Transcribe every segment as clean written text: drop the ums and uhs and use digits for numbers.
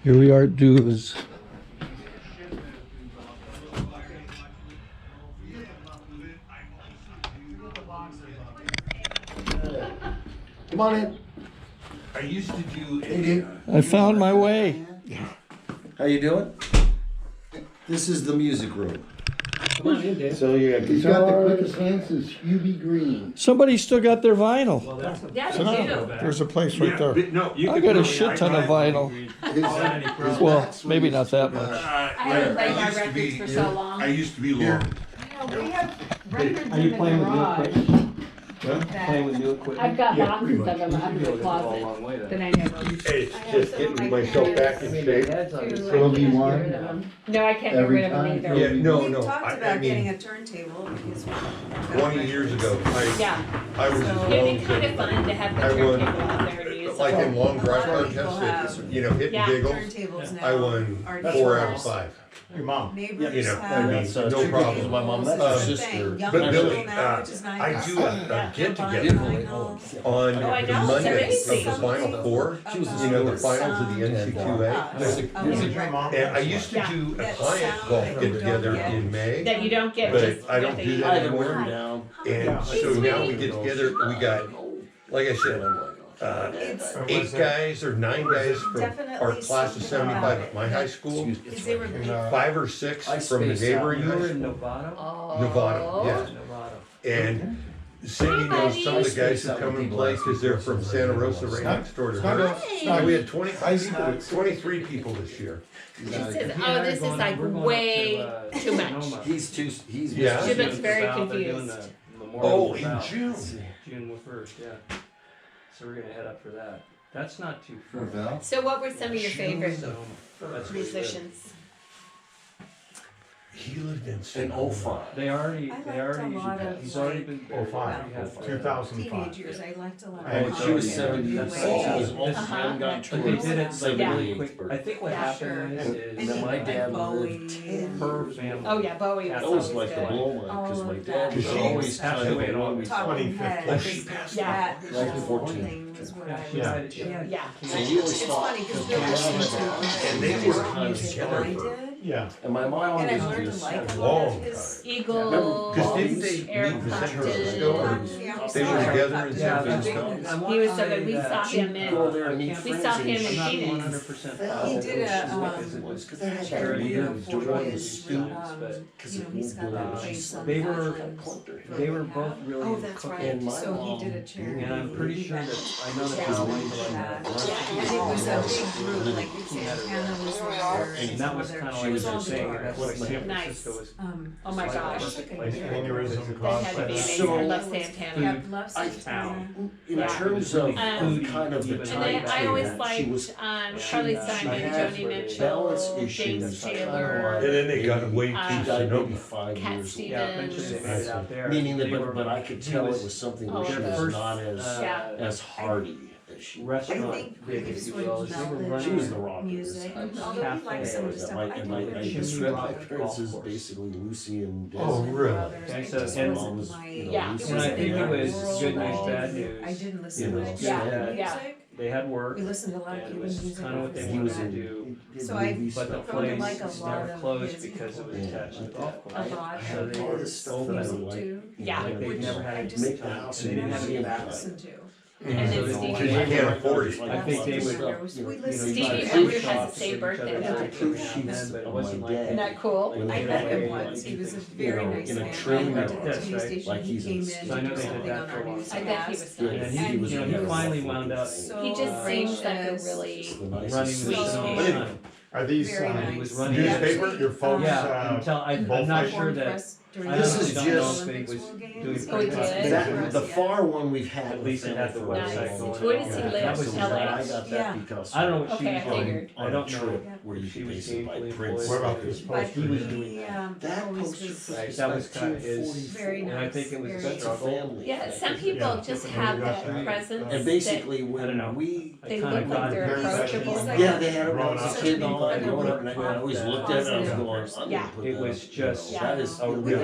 Here we are at Dues. Come on in. I used to do. Hey, dude. I found my way. How you doing? This is the music room. Come on in, Dave. So you got He's got the guitars. quickest hands is Hubie Green. Somebody still got their vinyl. Well, that's a, Yeah, So they no, do. there's a place right there. But no, you I could got a really- shit ton of vinyl. His Well, back's maybe really not that too much. much. I haven't played my used to records be- for so long. I used to be Here. long. I know, we have records Are you in the playing with new garage. equipment? that- Playing with new equipment? I've got Yeah, boxes pretty of them You should under be the able to go a closet long way then. that I never use. It's I have just some of getting my myself back parents' in I mean, shape. your dad's on too, his- I Will can't be get one. rid of them. No, I can't get Every rid of them time. either. Yeah, no, We no. talked I about getting mean, a turntable because. 20 years ago, Yeah, I was as So- long it'd be as kind of fun to have the I won- turntable out there and use like them. in long drive A lot of people contests, have- you know, hit Yeah. and giggles. Turntables now. I won are 4 out of neighbors. 5. Your mom. Neighbors You know, have. I mean, no problem. My mom, that's Um, her Thing. sister. Young But people Billy, now, which is nice. I do a get together Vinyl. on Oh, I the know, it's Monday of amazing. the Final Four. She was You know, the finals of the NC2A. And I used to Yeah. do a That client sound golf that get you together don't get. in May. That you don't get But just I don't with do the- that I had wear anymore. them down. And so now we get together, we got, like I said, It's 8 guys or 9 guys from definitely our class of something about 75 it. at my high school, because they were big. 5 or 6 from the neighboring You were high in school. Nevada? Nevada, yeah. Nevada. And Cindy knows some of the guys who come and play because they're from Santa Rosa right next door to her. And we had 23 people this year. This is, oh, this is like We're going up way to, too much. Sonoma. He's Yeah. She looks Doing very the Val, they're doing confused. the Memorial Oh, in Val. June. June 1st, yeah. So we're gonna head up for that. That's not too far. Val? So what were some of your favorite Sonoma. That's where we live. musicians? He lived in In Sonoma. 05. They already, I they liked already, a lot of, he's already like, been buried. 05, We have, 2005. Teenage years, I liked a lot And of. She was punk 70. and She new was wave. old. Uh-huh. But they did it like Yeah. really quick. I think what Yeah, happened And is then my like dad Bowie lived and her family. Oh yeah, Bowie was That That was always like the good. blow line, because All my of dad that. was She always passed kind of away a in long August. Talking 2015. Heads, Oh, she passed Yeah. that, the Like whole 14. thing was what I was Yeah. into. Yeah. So we always It's thought, funny because they're listening to And they different were kind of music than I together. did. Yeah. and my mom And I've was learned to just like a long lot of his. Eagles, Because didn't they Eric meet in San Clapton. Francisco? Or they were together in San Francisco? He was so good. We saw him go in. there and meet We friends. saw and him in she- I'm not Phoenix. 100% Well, He did a, she's like, "Is it was?" 'Cause they had Very to good live for during the his students. but Because you know, it he's won't got that go. place on They the were- island. they were both really Oh, that's right. And my So he mom- did a charity. And I'm pretty sure that, I know that Yeah. he's That. one And for it was like, a big group, like Santana was there. and that was kind of like was you're all the saying, that's bars. like San Nice. Francisco was. Oh my gosh. Like aneurysm That caused had by to be that. amazing. I So- love Santana. Yeah, love I- Santana. In Yeah. terms of Um, kind of the and And time then I always period, she liked was Charlie she Simon, had Joni balance Mitchell, issues, James kinda Taylor, And then they got way too Um, She died maybe Sonoma. 5 Cat years later. Yeah, eventually they Stevens. made it out there. Meaning that, They were- but I could he tell it was something Oh, where she okay. was first, not as Yeah. as hardy as she was. I restaurant think big, Reeves if would you will, is they were melt running. She was the rock of music, this house. although he liked some of the That stuff. my, I and didn't my, I really described my Golf parents as course. basically Lucy and Des. Oh, really? Okay, so- Just and wasn't Mom was, my- you know, Yeah. Lucy And I and think it Des. was good news, bad news. I didn't listen You to know, much Yeah, Cuban yeah. music. They had work, We listened to a lot of and it Cuban was music. kind of what they And he was wanted to in, do. he did So I- movie But the stuff. From place like a was lot never of closed his because it was Yeah. attached to the golf A course. lot So of they All were this stuff sold that I it. would like. too. Yeah. Like they've never had I it just Make the house and they didn't into a have it museum. back. Listen to. And then So Stevie Because you can't afford it. I think they would, We you know, listened you Stevie try to Wonder push has off the same each birthday other's month. pictures Sheets and then, but it of wasn't my like. dad. Isn't that cool? When I they met had, him like, once, he was a you very know, nice in a man. trailer I went to the That's TV right. station, Like he he's came in in- to So I know do they did something that on for our a while. news I bet he was cast. Yeah, nice. And And he, you know, he was finally wound up so He just seems like a gracious. really It's the running nicest with Sweet. his own Sweet. son. Are these Very He nice. was running newspaper, your folks? Yeah, until I'm both not ways? sure that, Press during I the This honestly is don't know just- if he was Olympics were doing games. Oh, he pretty did? That, the far one we've had. At least it had the for a website Nice. long going. Where does he time. live? That was So LA? I got Yeah. that because. I don't know what she Okay, was I doing. figured. I don't trip know. where you She could was base it by gainfully Prince. employed. What about this But poster? He was he, doing That always poster was for Right, that was kind of his- very And I nice, think it was very a struggle. family. Yeah, some people Yeah. just have that And presence And that basically, I don't know. when we, I they kinda look like got they're Very approachable. special. yeah, they had it when I Growing was up. a kid and all that Such a growing up, big and I always looked at it, I was going, I'm Yeah. gonna put It that was up, you know, just- Yeah. that is, a you know, real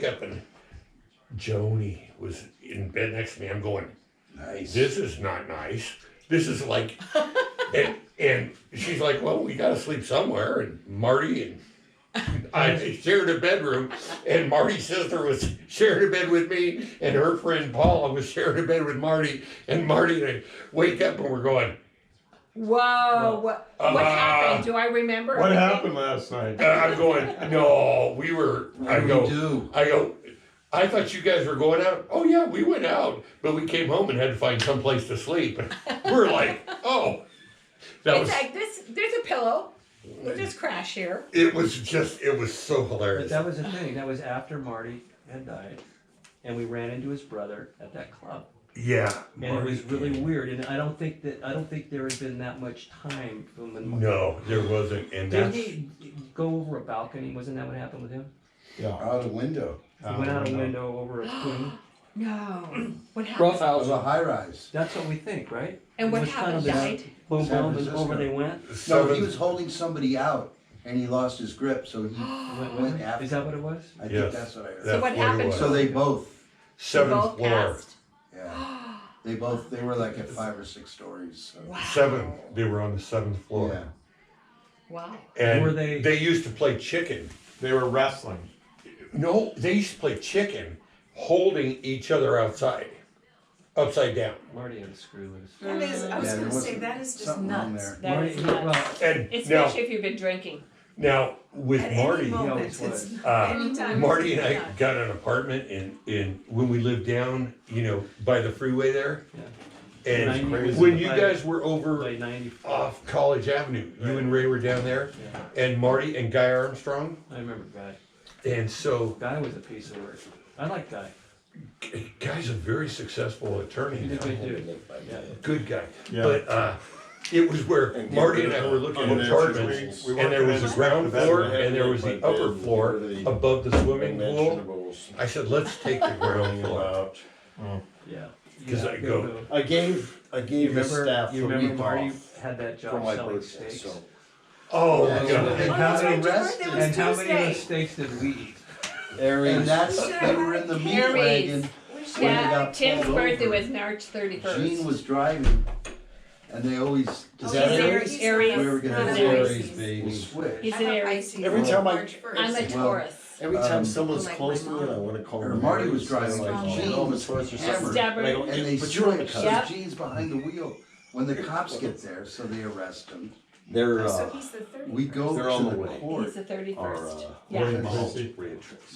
wake up and Joni was in bed next to me. I'm going, Nice. this is not nice. This is like, and she's like, well, we gotta sleep somewhere. And Marty and I shared a bedroom, and Marty's sister was sharing a bed with me, and her friend Paula was sharing a bed with Marty. And Marty and I wake up and we're going, Whoa, what happened? Do I remember? What anything? happened last night? I'm going, no, we were, What do we do? I thought you guys were going out. Oh yeah, we went out, but we came home and had to find some place to sleep. We're like, oh, that It's was like this. There's a pillow. We'll just crash here. It was so But hilarious. that was the thing, that was after Marty had died, and we ran into his brother at that club. Yeah. And it was really weird, and I don't think there had been that much time from when. No, there wasn't, and Didn't that's he go over a balcony? Wasn't that what happened with him? Yeah. Out a window. He went out a window over a queen. No. What happened? It was Roughhouse. a high rise. That's what we think, right? And what It was kind of happened? this Died? Boom, San boom, and Francisco. over they went. No, seven. he was holding somebody out and he lost his grip, so he went after. Is that what it was? I think Yes. that's what I heard. That's what it happened? was. So they both, Seventh Both floor. passed? yeah, they were like at 5 or 6 stories. So. Wow. They were on the 7th floor. Yeah. Wow. And Were they- they used to play chicken. They were wrestling. No, they used to play chicken, holding each other upside down. Marty had a screw loose. That is, I was Yeah, there gonna say, wasn't that is just something wrong nuts. there. That Marty, is nuts. well, And Especially if you've been drinking. now with At Marty, any moment, always it's was. anytime. Marty and I Yeah. got an apartment in when we lived down, by the freeway there. Yeah. And 90 when you by- guys were over by 94. off College Avenue, you and Ray were down there, Yeah, and Marty and Guy Armstrong, I remember Guy. and so Guy was a piece of work. I like Guy. Guy's a very successful attorney. He's a now. good dude. Yeah. Good guy. Yeah. But it was where Marty and I were looking at apartments, and there was a ground floor and there was the upper floor above the swimming pool. I said, let's take the ground floor. Yeah. Because I go, I gave You the remember, staff you the remember week Marty off had that for job my selling birthday, steaks? so. oh Yeah, my so God. they And got how many arrested. It was And how many of Tuesday. those steaks did we eat? And they were in the meat Aries. wagon. When they Yeah, got Tim's pulled birthday over. was March 31st. Gene was driving, and they always. Is that Aries? Aries. We were gonna He's do an Aries, Aries. baby. Switch. He's an Aries. Every time I- I'm a Taurus. Every Um, time someone's like close to my me, mom. I want to call Or them. Marty Marty was driving, like, like, Gene was was Stubborn. Stubborn. And they But you're switch, so Yep. Gene's behind the wheel. When the cops get there, so they arrest him. They're, So he's the 31st. We go They're to on the the way. court. He's the 31st. are, Yeah.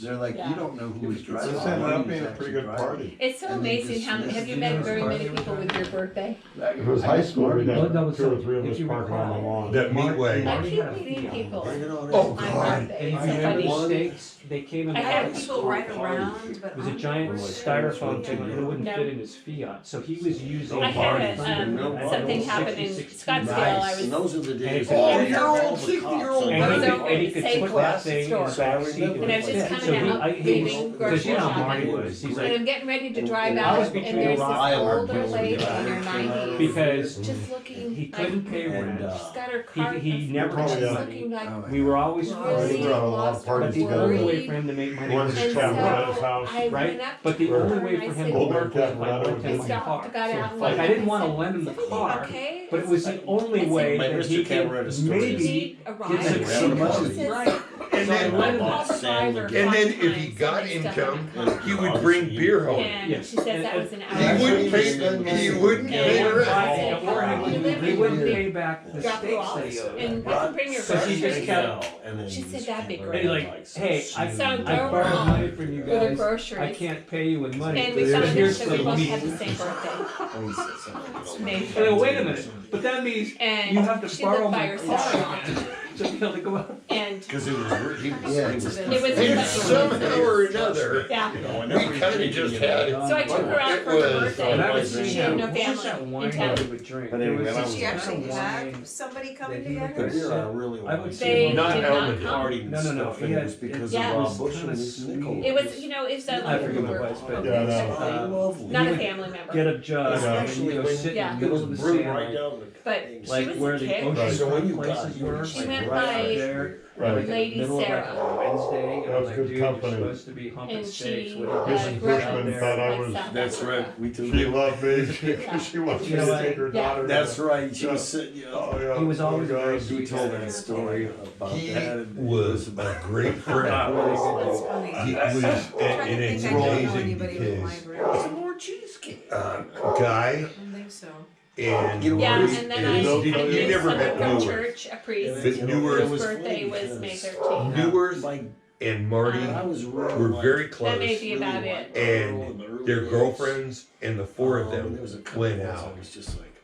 They're like, Yeah. you don't know who was driving. This ended up being a Who's pretty actually good driving. party. It's so And they amazing how, dismissed have you it. met You know very whose many party people it was with your birthday? It was high school, we No, no, got two or three of if us you parking on the recall, lawn. That meat wagon. I Marty keep had a meeting Fiat. people Oh, on my God. birthday. And It's if so you remember funny. the steaks, they came in I I had had people right around, but. It was a on giant the styrofoam birthday, thing, and it wouldn't No. fit in his Fiat, so he was using. I had Marty's something happen in 66 Scottsdale. Nice. I was those are the days. And when it's- they Oh, called your old the 60-year-old cops. And he So, could, and he could Safeway put that thing in the store. back seat. And I was just So coming out, he leaving was, grocery because you know how shopping. Marty was, he's And like, I'm getting ready to drive and I out, was and between there's this a rock and a hard older place lady in with her the 90s. because Just looking he like, couldn't pay And, rent. she's got her car. he never Probably had She's got- money. looking like Oh, my We were always really friends, We were at a lot of lost or but parties the only way worried. for him to make money One was is And to Chapel at his so house. I right? went up But the to her only and way I for him said, to Old man work was Captain by Lotto renting was my Stop, car. got out and Like, I went. didn't want to said, lend him the "Is everything car, okay?" but it was the only I said, way My that Mr. he Cameron could story. maybe Need a get ride. some Yeah, income. money. Right. And So I then, lent him called the the driver and then if he 5 got times, and income, stuff. he would bring beer home. And Yes. she said that was an He hour. wouldn't pay, he wouldn't pay the rent. He wouldn't pay back the Drop you steaks off that he owed. and you can bring your So he just groceries. kept- She said that'd be And great. he's like, hey, I So go borrowed home money from you with the guys, groceries. I can't pay you with money. And we but found here's out that we some both meat. had the same birthday. It's amazing. Wait, wait a minute, but that means And you have to she borrow lived by my herself. car to be able to go out. And Because it was, he was, Yeah. he was. it was And a somehow or another, yeah. we kind of just had it. So I took her out for her It was- birthday. And I was was seeing She seeing had how, no what was that family wine in town. that we would drink? But There anyway, was that this was- She actually kind of had wine somebody that coming he would together. go sit. really I would They say Not did Almond. not come. party and No, no, no, stuff, he and it had- was because yeah. of It Rob was Bush kinda and sweet. It was, you know, it's a I forget what it was, but Yeah, uh, not he a would family member. get a jug and Especially you go when- sit in Yeah. the middle of the sand, But she like was where a the kid. ocean So when you places got- were, She like went right by out there. Right. Like Lady middle of like Sarah. a Wednesday, and That I'm was like, good dude, company. you're supposed to be humping And steaks. she What are you Mrs. doing grew up out Bushman there? thought I like was- South That's Africa. right, we took. She loved me, Yeah. she wanted You me know to what? take her Yeah. daughter. That's right. She Yeah. was sitting. Oh, yeah. He was Oh, always very gosh. We told that story about He that. and it was a great friend. That's funny. He was, and it's I don't know amazing anybody with because libraries. Some more cheesecake. Guy I don't think so. and You know, Yeah, Marty- and then you I never someone met from Neworth. church, a priest. But Neworth- His birthday was May 13th. Neworth Like, and Marty I was real, were like, very That may close, be about it. and their girlfriends and the four of them there was a couple went ones out. I was just like,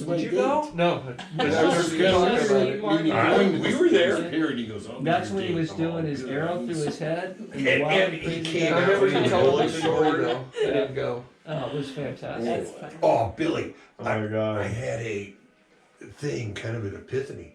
was my Did you date. go? No. We were there. Here, and he goes, "Oh, That's your when he date." was I'm doing all his good. arrow through his head. And the And wild, he crazy came guy. I remember you Yeah. told me the story though. I didn't go. Oh, it was fantastic. That's funny. Oh, Billy, Oh my I God. had a thing, kind of an epiphany.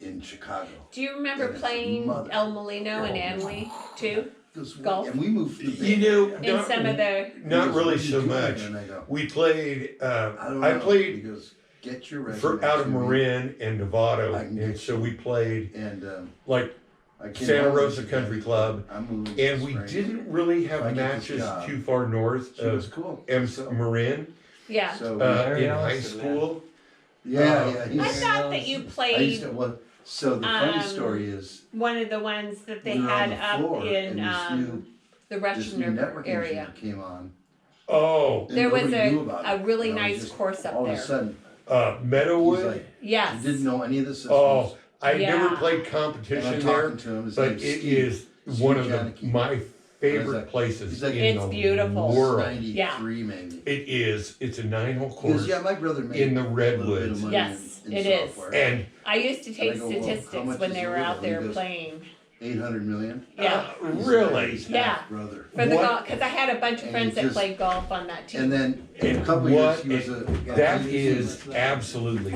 in Chicago. Do you remember And his playing mother. El Molino and Anley too? Golf? And we moved through You know, In some of the not really so much. And I go, We played. I don't I know, played. because get your resume. for out of to me, Marin and Novato, I can and get so you- we played And, like I came Santa home Rosa and Country said, Club, I'm moving and this we spring. didn't really If I have get this matches job, too far north She was of cool. So- Marin Yeah. So, Larry in high Ellison, school. yeah, I he's, thought that you I used played to, well, so the funny um, story is, one of the ones that they we were had on the up floor in and the this Russian new River network engineer area. came on. Oh, and There was nobody knew about a it. really And I was nice just- course up All of a there. sudden, he's Meadowood. like, Yes. he didn't know any of the systems. Oh, I Yeah. never played And I'm competition there, talking to him, his but name's it Steve. is one of Janicki. my favorite like- places he's like- in It's the beautiful. world. 93 maybe. It is. It's a 9-hole He course, goes, yeah, my brother made in the a little bit of redwoods. money Yes, in it is. software. and I used to take I go, well, how statistics much when is they the were little? out there He goes, playing. 800 million. Yeah. really. His Yeah. half brother. For the What? golf, because I had a bunch of And friends he that just- played golf on that team. And then a And couple what? years he was That is absolutely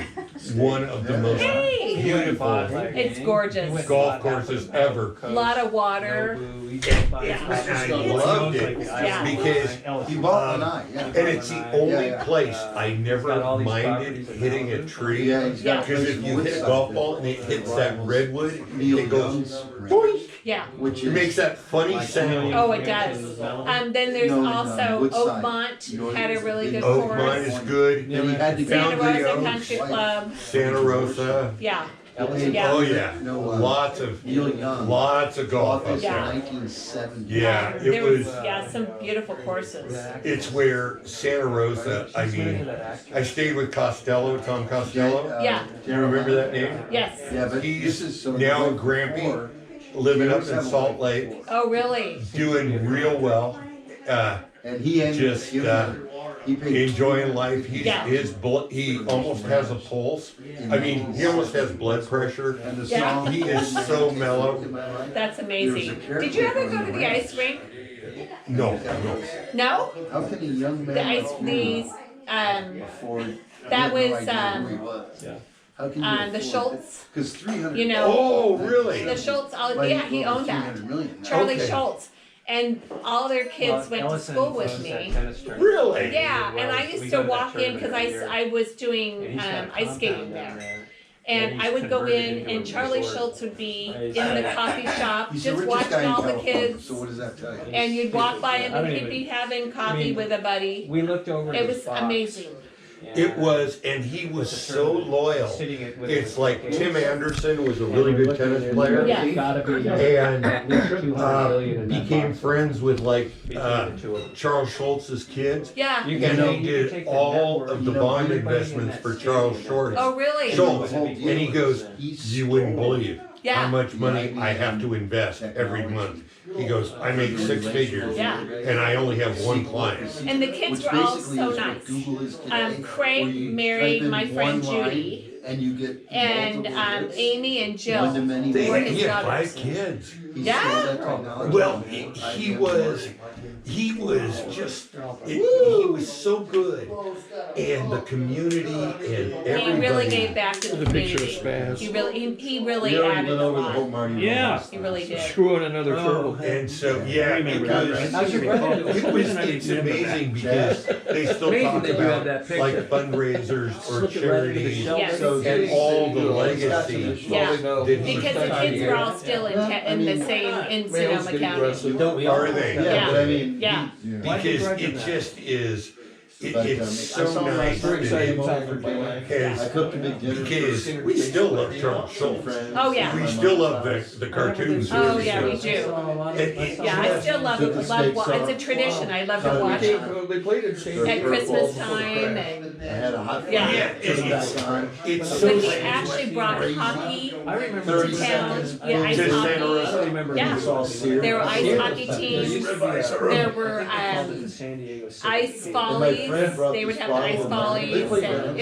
one of the most Hey! beautiful It's gorgeous. golf courses ever. A lot of water. And I loved it Yeah. because He bought an eye, yeah. and it's the only Yeah. place I never got all these minded properties in hitting a Malibu. tree. Yeah, he's got a Because place if in you hit a Woodside golf that- ball and it hits that redwood, Neil it goes Young's boink. Yeah. which It is makes that funny sound. Oh, it does. Then there's No, also Woodside. Oakmont had a really good Oakmont course. is good. and he had to Santa go Rosa to Country Club. Santa Rosa. Yeah. Yeah. Oh yeah. No, Lots of Neil Young. lots of golf up Office in Yeah. there. 1970. Yeah, it There was was. some beautiful courses. It's where Santa Rosa. I mean, I stayed with Costello, Tom Costello. Yeah. Do you remember that name? Yes. Yeah, but He's this is so now like a Grampy, before, living he up was in having Salt like Lake, before. Oh, really? doing real well. And he ended Just, up giving he paid Enjoying life. He's Yeah. he almost has a pulse. I mean, he almost has blood pressure. and the Yeah. song He is so mellow. That's amazing. Did you ever go to the ice rink? No, No? How can a young man The ice, afford- afford? that I had no was, idea who he was. Yeah. How can you the Schultz, Because 300. you know, Oh, really? the Schultz, Like, yeah, he over owned that. 300 million now. Charlie Okay. Schultz. And all their kids went to school with me. Really? Yeah, and I used to walk in because I was doing ice skating there. And I would go in and Charlie Schultz would be in the coffee shop He's the just richest guy watching in all the California, kids. So what does that tell you? And you'd walk by him I and don't he'd be even- having coffee mean, with a buddy. We looked over. It was amazing. It was, and he was so loyal. It's like Tim Anderson was a really good tennis player. Yeah. And became friends with like Charles Schultz's kids. Yeah. You And know, he did all of the bond investments for Charles Schultz. Oh, really? Schultz. And he goes, you wouldn't believe how Yeah. much money I have to invest every month. He goes, I make 6 figures Yeah. and I only have one client. And the kids Which were all basically so is what nice. Google is today, Craig where you married type in my one friend line Judy. And you get And multiple hits, Amy and Jill one-to-many They were had, his he had daughters. 5 kids. He Yeah. sold that technology. Well, he was just, he was so good. And the community and He everybody. really gave back to the community. He really added a lot. Yeah. He really did. Screwing another turtle. And so, yeah, it remember that, was, right? How's your brother doing? it's amazing because they still Amazing talk that you have about that picture. like fundraisers or Look at right into the charities shelf. Yes. So and all the legacy Yeah. that he Because the kids were all still in the same, in Sonoma County. Don't we Are all? they? Yeah, but I mean, Yeah. Why do you Because grudge him it that? just is, But, it's I so saw him nice. last that night. it I cooked a big dinner Because for we still love Charles some Schultz. friends. Oh, yeah. We still love the cartoons. Oh, yeah, we do. It- Yeah, I still love it. It's a tradition. I love to watch it They played it same. at Christmas time and. I had a hot Yeah. Yeah, Put it it's, back on. it's But so he actually brought hockey I remember to town. Yeah, ice To Santa I Rosa. hockey. remember Yeah. we saw There were ice hockey teams. There were San Diego City. ice follies. They would have the ice follies, and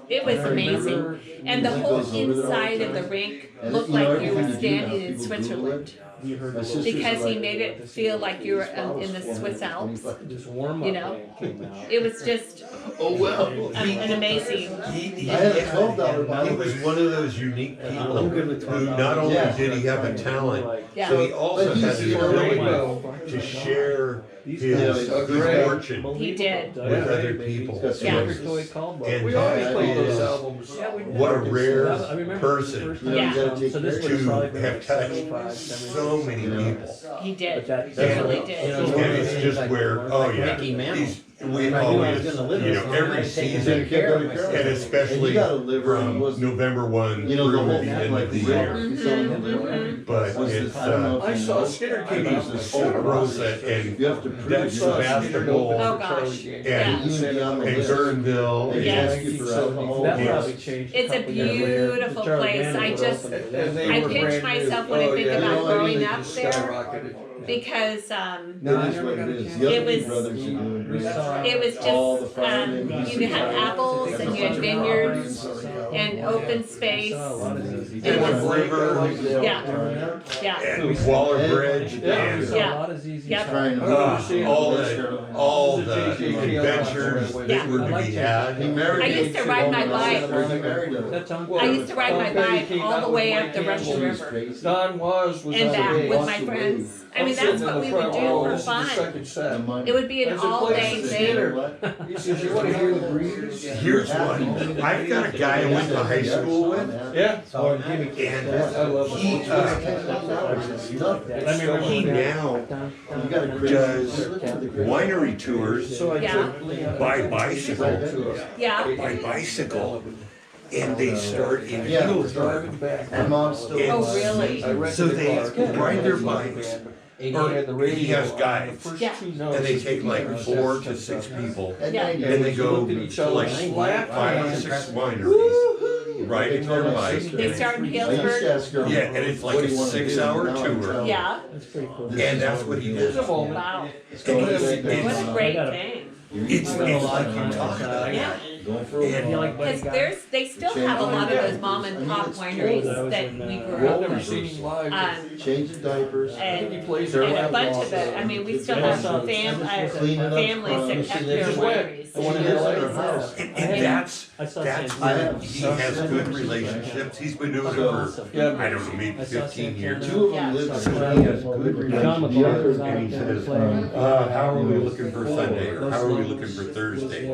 it was amazing. And the whole inside of the rink looked like you were standing in Switzerland because he made it feel like you were in the Swiss Alps. This warm-up You know? band came out. It was just oh well. an amazing. He I had a $12 he bottle. was one of those unique people I'm good with who not only Yeah. did he have a talent, Yeah. so he also But had he's the really ability well. to share These his guys are great. fortune He did. with other people. He's got Yeah. some- Record toy combo. And We always that played those is albums. what a rare I remember person the first You know, you Yeah. gotta take So this care was of probably it. been have like touched 75, so many people. He did. But that He really You did. know, And it's just where, oh yeah, Mickey Mantle. these, we If I knew I always, was gonna live you this know, long, every I'd take season, care of myself. and And you especially gotta live where it from was, November 1 you know, the through whole the end like of the river. year. You saw the river. But Was it's, this- I don't know if I you saw know, Skinner I came use out this with Santa whole Rosa process. and You have to prove that's yourself. basketball. Oh, gosh. And, Yeah. Even beyond the and list. Guerneville. They Yes. ask you for alcohol. That Yes. probably changed. It's a couple years later. beautiful Charlie place. Manning I would just- open it. And they I were pinch brand myself new. when I Oh, think yeah. about You know, I mean, growing they up just there skyrocketed. because It is what it is. The It other was- big brothers are doing great. it was All the just firemen, you had apples and you had vineyards and open space. And It was- the river, Yeah, yeah. and Waller Bridge, Yeah, we and saw Yeah. a lot of ZZ Yep. Trying to all the adventures that were to be He had. married I used to ride my bike. Or he married a. That time- I used to ride my bike all the way up the Russian She's River crazy. Don was and on back the with base. my friends. I mean, that's what we would do for fun. And It would be an There's a all place day to thing. Skinner. He says, you wanna hear the breeze? Here's one. I've got a guy I went to high school with, Yeah. Oh, and I love it. he, he now You got a does winery tours So I Yeah. took by bicycle, Yeah, by bicycle, and they start in Yeah. Healdsburg. driving back. My mom still. Oh, really? I rented So a they car. ride their bikes, or he has guides, First Yeah. 2 notes and they is take like because 4 that's to 6 something. people, At Yeah. 90, and they go Looked at each to other, like slapped 5 or hands. 6 wineries, riding their bike. they start in I used to Healdsburg. ask her. Yeah, and it's like "What a do you wanna do?" 6-hour Now I'm tour. telling her, Yeah, That's pretty cool. "This And is that's what what it he is." does. wow. It's going to It's- take What that a great I gotta- thing. It's like you're talking about. Yeah. Going for a And walk. like Because they still have a lot of those mom and pop wineries that we grew I've up never with. seen him live. Change the diapers. I think he And, plays there. and a lap bunch walk. of it, I mean, we still Yeah, have so- Clean it up families that front. kept She their lives wineries. The one in She lives in LA. her house. And that's I saw that's Santana. where he has good relationships. He's been doing it for, Yeah. I don't know, maybe I saw 15 years. Two of Yeah. them live in So her he house. has good John relationships. McCall was out And he there says, playing. how are we looking for Sunday? Or how are we looking for Thursday?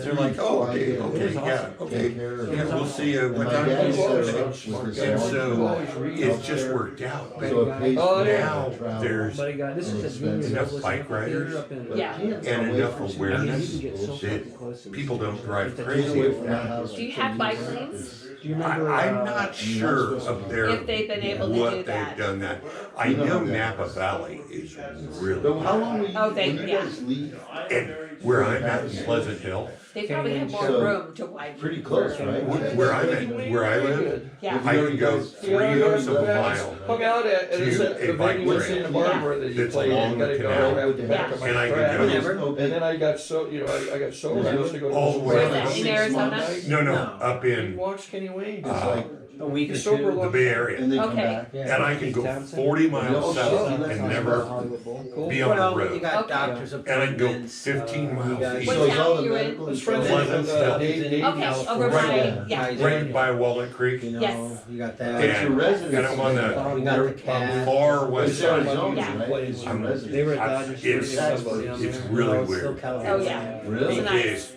They're like, oh, okay, yeah, okay. Yeah, we'll see you. And What my time dad do you set want her to up finish? with this And one. so it's just worked out. So it pays Oh, for yeah. Now travel. there's Buddy guy, this is a Expensive. enough bike riders Yeah. and enough awareness You can get so that fucking close to this. people don't drive Get crazy. away from that house. Do you have bike lanes? Do you remember? I'm not sure of their, If they've been able to do what they've that. done that. I know Napa Valley is really, But how long were you, Oh, they- when you yeah. guys leave? and where I'm at in Pleasant Hill, They probably have more So, room to widen. Pretty close, right? where I'm at, where I live, Yeah. I can go 3/8 of a mile. Hung out at to the a bike venue in trail Santa Barbara that you that's played. along the Gotta go canal. around the back of my And I can track. go- And then I got so, I got sober, I used to go to All the way Where's up. that, in Arizona? No, up He in watched Kenny Wayne. It's like, A week or He's sober two. the Bay Area. and they come Okay. back. And I can go 40 miles south and never be on the Well, you road. got Okay. doctor's And I can go appointments. 15 you miles got- east. What So it's town all are the you in? medical His friend insurance. Pleasant with Hill. Dave. Okay, over California. by, yeah. Guys, Right by Walnut Creek. You know, Yes. you got But that. your residents. And I'm on the We got the cat. far west It's side. Arizona, Yeah. right? It's your I'm- residents. They were at I- Dodgers. it's really No, it's still weird. California. Oh, yeah. Really? It's nice. It is.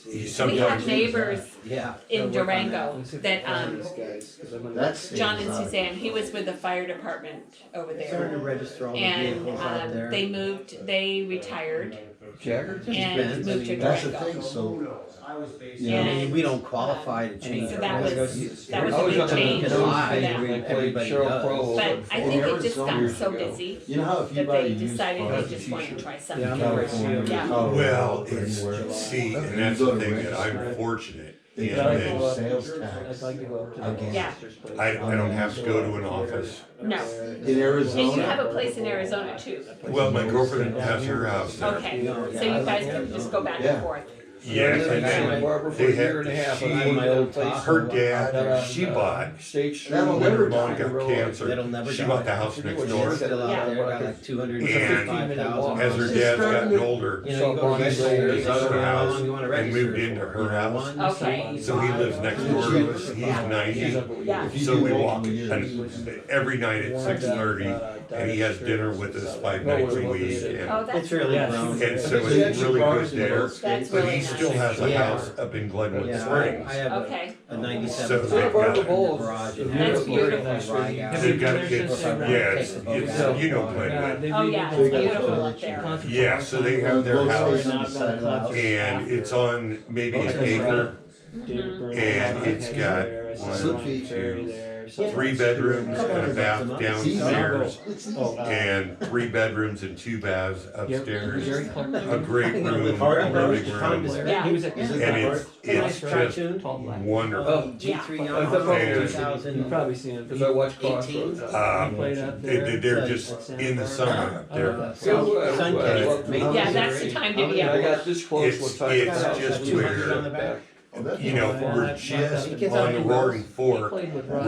You We sometimes have neighbors Yeah. in they'll work on Durango that, That's. John and Suzanne, he was with the fire department over that. Starting to there. register all the And, vehicles out there. they retired Jagger? and depends. moved to That's the Durango. thing, so. Yeah, I mean, we don't qualify to change So our that was residence. a I was big on the change for July, them. we- everybody Cheryl does. Crow. But I think it just got so busy You know how if you that buy a they used decided car, they just wanted to try something Yeah, I'm different. California, Yeah. Colorado, Well, or it's, anywhere, see, and that's the thing that I'm fortunate they in got that no sales I'd tax. like to go up to the Again. Yeah. sister's place. I don't have to go to an office. No. In Arizona. And you have a place in Arizona too. Well, my girlfriend has her house there. Okay, so you guys can just go back Yeah. and forth. Yes, and then Barbara for they a year and a had, half. she, I my old place. her dad, she bought, State Street. That'll when her never mom die. got That'll cancer, never she die. bought the house next We're door. still out Yeah. there, got like 255,000. As her dad's gotten older, You know, you go to So register, bought so her how house long you wanna and register moved it into for? her You know, house. one, Okay. So he lives next door to us, he's 90. Yeah. If you So do we walk, multiple years. and every night at 6:30, and he has dinner with us 5 nights a week, Oh, and, that's It's really Yeah, grown. and so It's it's really good there. That's But really he still nice. has a Yeah. house up in Glenwood Yeah, Springs. I have Okay. a 97 So Ford they've got- in the garage. and That's it's beautiful. ride out. They've got, Have you been there it's, since they yeah, ran? it's, you know Glenwood. Oh, yeah, it's beautiful up there. Yeah, so they have their house, And and it's on maybe an acre, and it's got one, two, 3 bedrooms and a bath downstairs, and 3 bedrooms and 2 baths upstairs, a great room, a living room, Yeah. He was at. and it's just wonderful. G3 I Yamaha, thought And- 2000. You've probably seen it. Because I watch 18. Crossroads. He played up there. They're just in the summer up there. Yeah, that's the time to be I out. got this close It's- one time. it's just 200 on the where, back. you know, we're just on the Roaring Fork, we're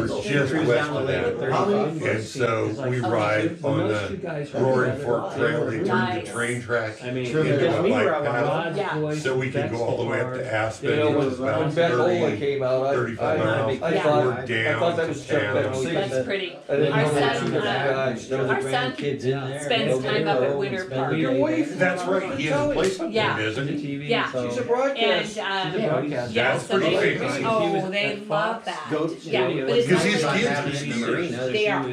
just Cruise west down the of lake at that. 35. And so we ride on the Roaring Fork Trail, they turned the Nice. train track I mean, into Because a we were bike on path, Yeah. so we could go all the way up to Aspen, You know, which when, is about when Ben Ola 30, came out, 35 miles, I Yeah. thought, we're I thought down that was to Chuck town. Bentley. That's pretty. I didn't Our know that son, two different guys. There was Our son grandkids in there. spends They'll time up at go Winter and spend Park. the Your day wife? there. That's right, he has a place up Yeah. there, doesn't he? TV. Yeah. So- She's a And, broadcast. yeah, That's so pretty they, famous. oh, they love that. Go- Yeah, go- but it's Because not his really- kids Having are it in the skiers. marina. They are.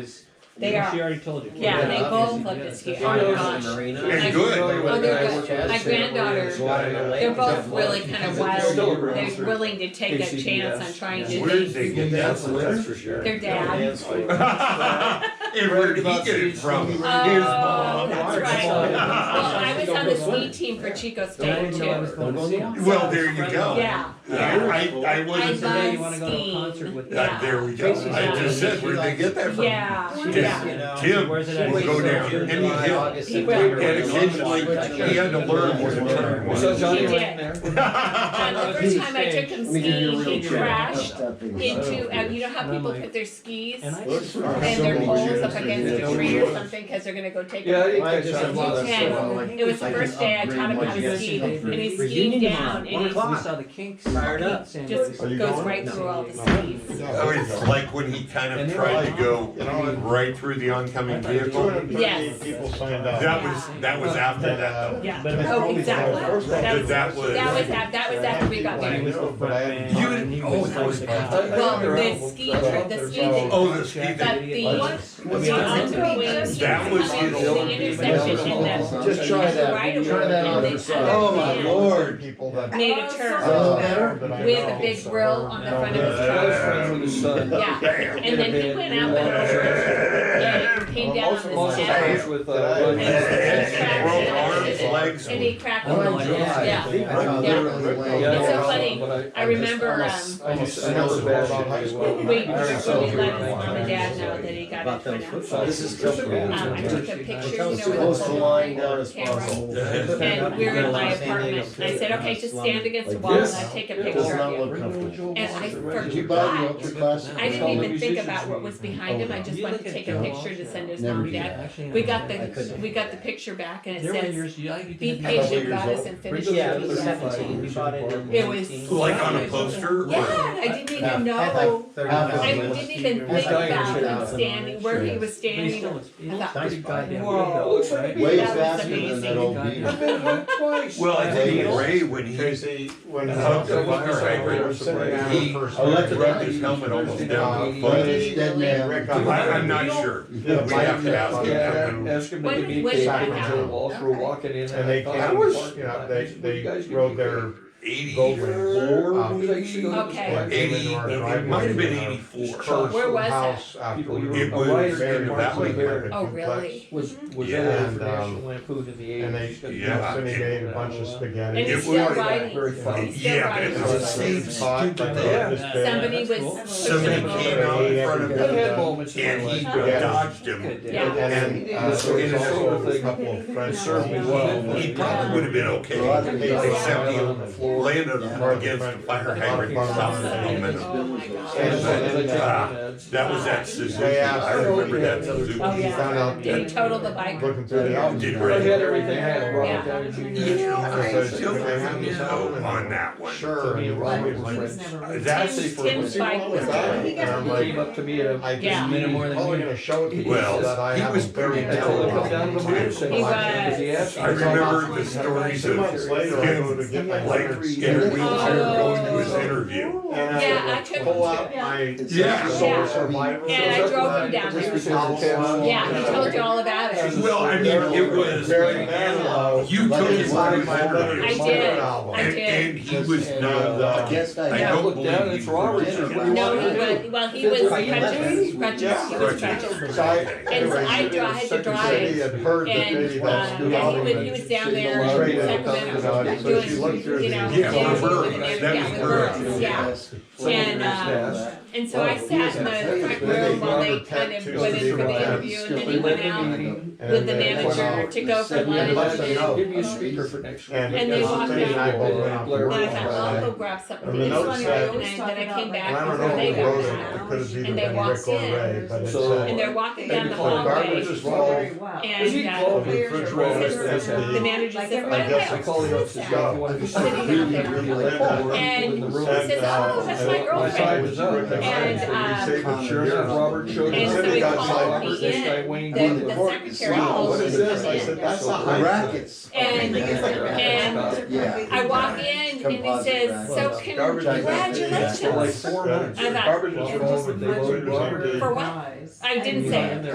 They are. She already told you. Yeah, they Yeah, both love to ski. Oh Fire my in gosh. the marina. And good. Oh, they're good. My granddaughter, they're both really kind of wild. They're willing to take a chance on trying to. Where did they get that? That's for sure. Their dad. And where did he get it from? His Oh, mom. that's right. Well, I was on the ski team for Chico I State didn't know I was too. going to see him. Well, there you go. Yeah. I wasn't, love You wanna go to a skiing. concert with Yeah. there we go. I just said, where'd they get that from? Yeah, Just, yeah. you know, Tim Where's it at? will go down any hill, He will. and occasionally he had to learn where to turn Was that one. Johnny He right did. there? And the first time I took him skiing, he crashed into, you know how people put their skis And I and just. their poles up against a tree or something because they're gonna go take Yeah, I a didn't catch that one. And it was the first day I taught him how to ski, and he's skiing down, and We he saw the Kinks. Fired up. just goes right through all the skis. Oh, it's like when he kind of tried to go right through the oncoming vehicle. Yes. People signed up. That was after that though. Yeah, But it was oh, exactly. That was That was, after we got He married. was the front man. You and he didn't- was that was the bad. guy. Well, the ski trip, the ski thing. oh, the ski But thing. the What's That was coming his- to the intersection in the Just try that. right of Try that way, on and the the side. other Oh my man lord. People that. made a turn Oh, with a big grill on the front of his I was truck. friends with his son. Yeah, and then he went out and came down on Most this of tower. us with, And broke arms, legs. And he cracked Oh him. my god. Yeah. It's so funny. I remember, I know Sebastian pretty well. we let his mom and dad know that he got About it those pronounced. footballs. This is I took a picture, you know, with Close the to phone lying down as camera. possible. And we were in my apartment, and I said, okay, just stand against the wall and I'll take a picture of you. And I forgot. I didn't even think about what was behind him, I just wanted to take a picture to send his mom and dad. We got the picture back and it There were says, years, yeah, you be did. patient, Goddess, and finish your Yeah, it was piece. 17. We bought it in It was 18. Like on a poster? Yeah, I didn't even Had know, like 30,000 I lists. didn't even think It's about dying. him standing, where he was But he standing. still was, he I was thought, pretty nice goddamn whoa. good though, Looks like right? a Way That was faster than amazing. that old God, beaver. I've been home twice. Well, I think Ray, when he Tracy, when. hooked the fire hydrant, he rubbed his helmet almost down the But foot. he's dead man. I'm not sure. We have to ask Yeah, him. ask him to When- give me a when cake did that from happen? the wall through walking in. And they I came, thought, you "What know, do you they guys give rode me their 84? Because I used to go to the Okay. park. 80, it might have been 84. Where was that? House People, you afterwards. It were was a writer in in the Marshall Valley. Bear. Oh, really? Was Yeah. editor And, for National Lampoon in the And eighties. they, Yeah. then he made a bunch of spaghetti. And he's It still was riding, very funny. he's still Yeah, but it was riding. the same spot, but Yeah. This big. Somebody was That's cool. pushing somebody him came over. out in front of I've him had moments in and my he life. dodged him. Yeah. And, So we it's also also a couple of friends. served me well. He probably would have been okay, A lot of people- except he, landed against a fire hydrant south of Momentum. That was that Suzuki. I remember that Suzuki. Oh, He found yeah. out Did he total the bike? looking through the album. Did I really. had everything, I had Robert Yeah. Downey Jr. You know, I Says, don't "Can I have this album?" know on that one. Sure. And he was always He like, was never. That's Tim's bike was that? good. And I'm He like, came up to me at a I Yeah. just minute more than probably me. gonna show it to you Well, so that I he have was a very pretty I told him to come down to the talented. motorcycle. He was. Because he asked me. I remember the stories 2 of months later, I go to him, get my like, records. in a wheelchair going to his interview. And Yeah, I I would took pull him out to- my Yeah. Soul Survivor. And I drove him down there. Yeah, he told you all about it. Well, I mean, it was, Barry Manilow. you took him Inside to my his leather interview. I sweater did. album. I And, did. and he was And, not, Guess I Yeah, don't look believe down, he it's was Robert. virgin. What do you No, want he to do? was, well, he was crutches, Yeah, he was crutches. crutches. So I, And so I anyway, tried to Second drive, City had heard that and, maybe that's the yeah, album he that was down she there in traded Sacramento, so she looked through you the know, Yeah, dancing for with her. the That yeah, was with her. girls, yeah. And so I sat in the front room while they kind of went in for the interview, and then he went out with the manager to go for lunch. Give me a speaker for next week. And they walked Cindy and I out. both went out to Then work I on thought, well, I'll Friday. go grab something And to the eat, note said- and then I came And back I don't before know they who got wrote it, there. it could have either And they been walked Rick or in. Ray, but it So- And said, they're walking down the "Oh, garbage hallway, is full." and He called the refrigerator. the manager said, I "Why guess don't I called him up to see if he wanted to sit Sitting out there. in the room. He says, "Oh, that's my girlfriend." was up. And, Sheriff Robert showed and us. so he got called me This guy in, Wayne the Butler. secretary Wow, called what me is to this? come I said, in. that's a high. Brackets. And Yeah. I walk in, and he Composite says, "So brackets. congratulations." For like 4 months. I thought, Garbage is full, but they voted Robert. for what? I didn't say it. But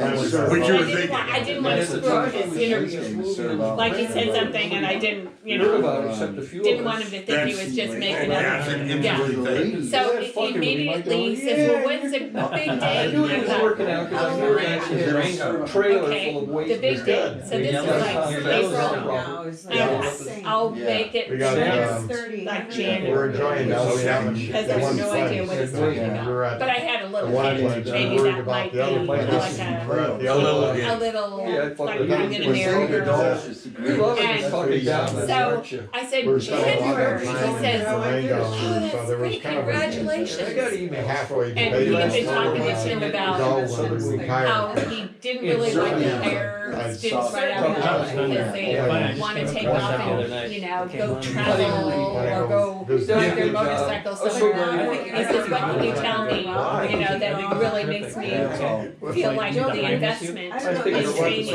you were I didn't want to screw up his interview. Like he said something and I didn't, you Heard know, about it except a few didn't of want us. him to think he was just making That's up. an Yeah. interesting thing. So immediately he says, "Well, when's the big day?" I knew he was working out because I knew he actually had a trailer Okay, full of weights. the big day. So this is like April. I'll make it We got, like January. we're enjoying that, we haven't. Because I have no idea what it's talking about. We're at But I had a little the one hint, place, maybe worried that about might be the other like place. We're at the A other little one. bit. a little, Yeah, I fuck like with I'm that. gonna marry her. We love it. And Just talking down that so direction. I said, We're spending a lot of January, he time in says, Durango, "Oh, so that's there was great, kind of a congratulations." I got emails. halfway And debate. he had as been to talking to whether Tim to about go when we retire. how he didn't really like the hair students right out of college because they want to take off and, you know, go travel or go ride their motorcycle somewhere. He says, "What can you tell me, you know, that really makes me feel like the investment is training,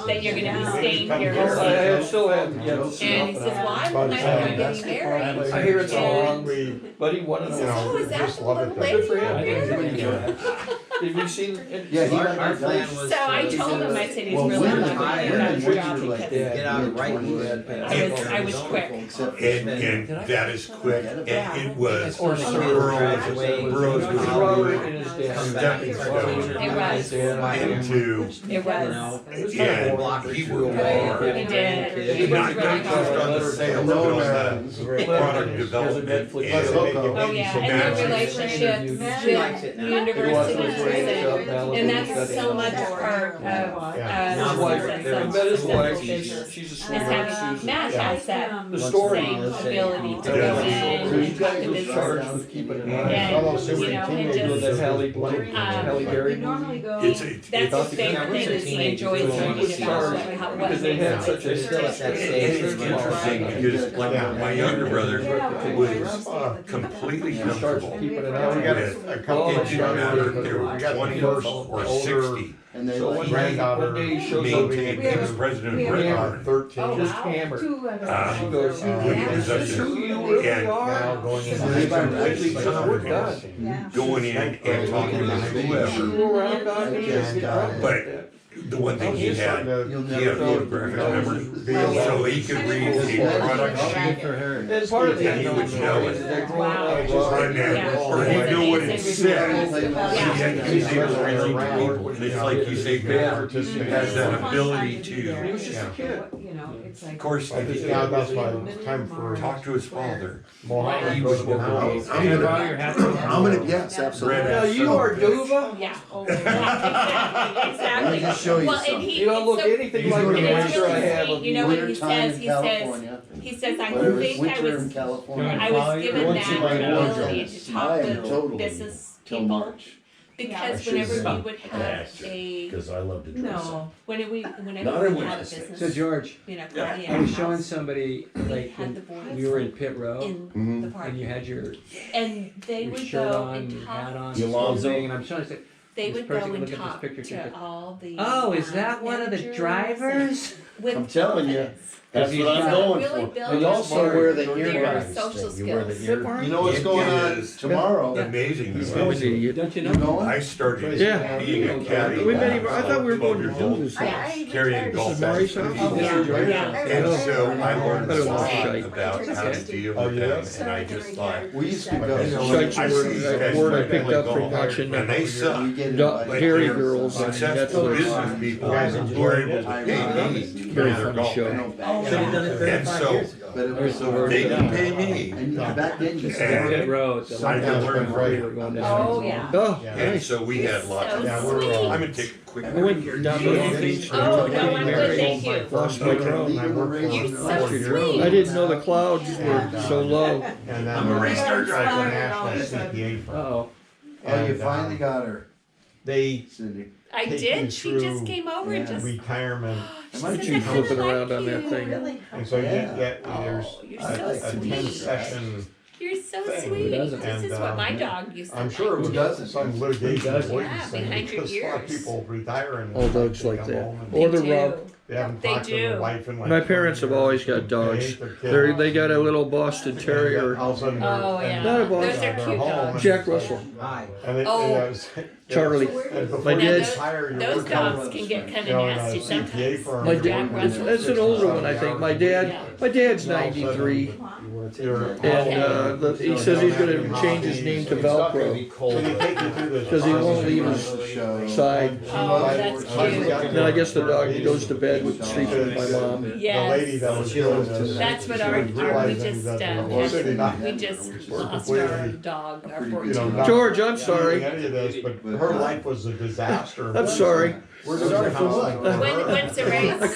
that you're gonna be staying here?" I still haven't yet. And he says, "Well, I'm planning on getting married." I hear it's all wrong, We, but he wanted He to says, know. "Oh, is that just the love it little that- lady Good for you're him. married?" Have you seen? Yeah, he Our plan was. So I told him, I said, "He's Well, really women- not gonna get out of the job women because were Get out right I was quick." And that is quick, and it was, Or Burroughs was Robert really and his dad. stepping stone It was. into, It was. and he worked hard. He did. Not just on the sales, but on the product development Oh, yeah, and their relationship with universities, and that's so much part of, His wife, I met his wife, she's a is sweetheart, having, Susan. Matt has that The story same is, ability to go Yeah. in and talk to was charged businesses. with keeping an eye And, Although you Susan know, and teenagers on that just, Halle Berry movie. it's a, that's his favorite thing is he enjoys He learning was about charged what because they had makes such a Still at that and stage. it's interesting because like my younger brother was completely Charged comfortable. with keeping an Now we eye got on with a couple It of didn't matter if they were we got 20 the or first older 60. And they So like one granddaughter day shows up Maintained, he was president of uh, Redmond, 13. just hammered. She goes, when he was up "This is who there. you really And Now are." going into He's high completely school. confident, going in and talking to whoever. Go around, God, and just get drunk like But that. the one thing he had, You'll he had a never photographic memory, so he could read a product sheet. And part of the And he would know it. they're growing up. And then, or he'd know what it said. He's able to relate to people, and it's like you say, Bear has that ability He to, was just a kid. of course, if he Now that's why it's time for talked to his father. Mohammed. He was working out. I'm gonna guess, absolutely. Now, you are Duva? Yeah. Exactly. Let me just show you Well, and something. he, You don't look so- anything He's like doing the it and it's picture I really have sweet, of you you. know what he Wintertime says, in he says, California. He says, I Whatever, think I winter in was, California. I was given Go that and see my ability wardrobe. to talk I am to totally business till people, March. because I whenever should've we would have a, Cause I love to dress up. No. whenever we Not had in a winter. business, So George, you know, party I at was our showing house, somebody, we like, had the when boys we were in pit row, in the and party. you had your And they your would shirt go on, and your hat talk on, Your this whole Lonzo. thing, and I'm trying to say, They This would person go can and look at talk this picture to too. all the oh, is that one of the managers drivers? with I'm telling you. confidence. That's He's what I'm got- going really for. built And also wear the their earbuds. social You wear the skills. ear- You know what's It going on is tomorrow? Amazing. He's You going know, to- You don't you You know? going? I started Yeah. being a caddy. We met him, I thought we were going to do this. Carrying golf Maurice bags. house? Yeah. And so I learned I a don't know lot shite. about how to deal with them, and I just thought, We used to go. Shite's I a see word, these a guys word I play picked up from golf, watching and they suck. We get Duck- invited. Dairy Girls on Successful Netflix. business people Guys who are able to pay me to Very carry their funny golf show. I bag. know back Should have done it then. 35 so- years ago. But it was so They can pay me. And back then you And- said. Pit row at the I can learn we right. were going down. Oh, yeah. Oh, And nice. so we had lots of, Yeah, we're, Sweet. I'm gonna take a quick. I went down to Long Beach. Oh, no, I'm getting good, married. thank you. Lost my crown. You're so sweet. I didn't know the clouds were so low. And then I'm a restart driver. national CPA firm. Uh-oh. Oh, you And, finally got her, They Cindy. I Take me did. She just through came over and just. retirement, She might said, be "I kinda flipping like around on that you." thing. and so you Yeah. get, there's Oh, you're I so like a to sweet. 10-session, You're so thing. sweet. Who doesn't? This is And, what my dog used to I'm like. sure it was doesn't? some litigation doesn't? avoidance Yeah, thing, behind your because a lot of ears. people retire and. All dogs they like come that. home and They Or the do. rub. They haven't They talked to their do. wife in like. My 20 parents have years. always got They dogs. hate their kids. They got a little Boston Terrier. All of a sudden they're- Oh, and yeah. Not a Those Boston. are they're cute home dogs. and Jack it's like- Russell. Hi. And it, Oh. it was, Charlie. and before My you dad's- retire, you're Those working dogs with, can get kind you of know, in a nasty CPA sometimes. firm, My you're dad, working it's, with it's an older one, I think. My dad's 93, You're- and he says he's going to change his name to Velcro So they take you through this because he won't leave process. his side. Oh, that's cute. And then I guess the dog goes to bed with sleeps with my mom. The lady Yes. that was doing this. That's what she our, was we realizing just, that the had- city not- we just lost completely, our dog, our you know, 14. not George, I'm doing sorry. any of this, but her life was a disaster. I'm sorry. We're sorry for what? When's the I race?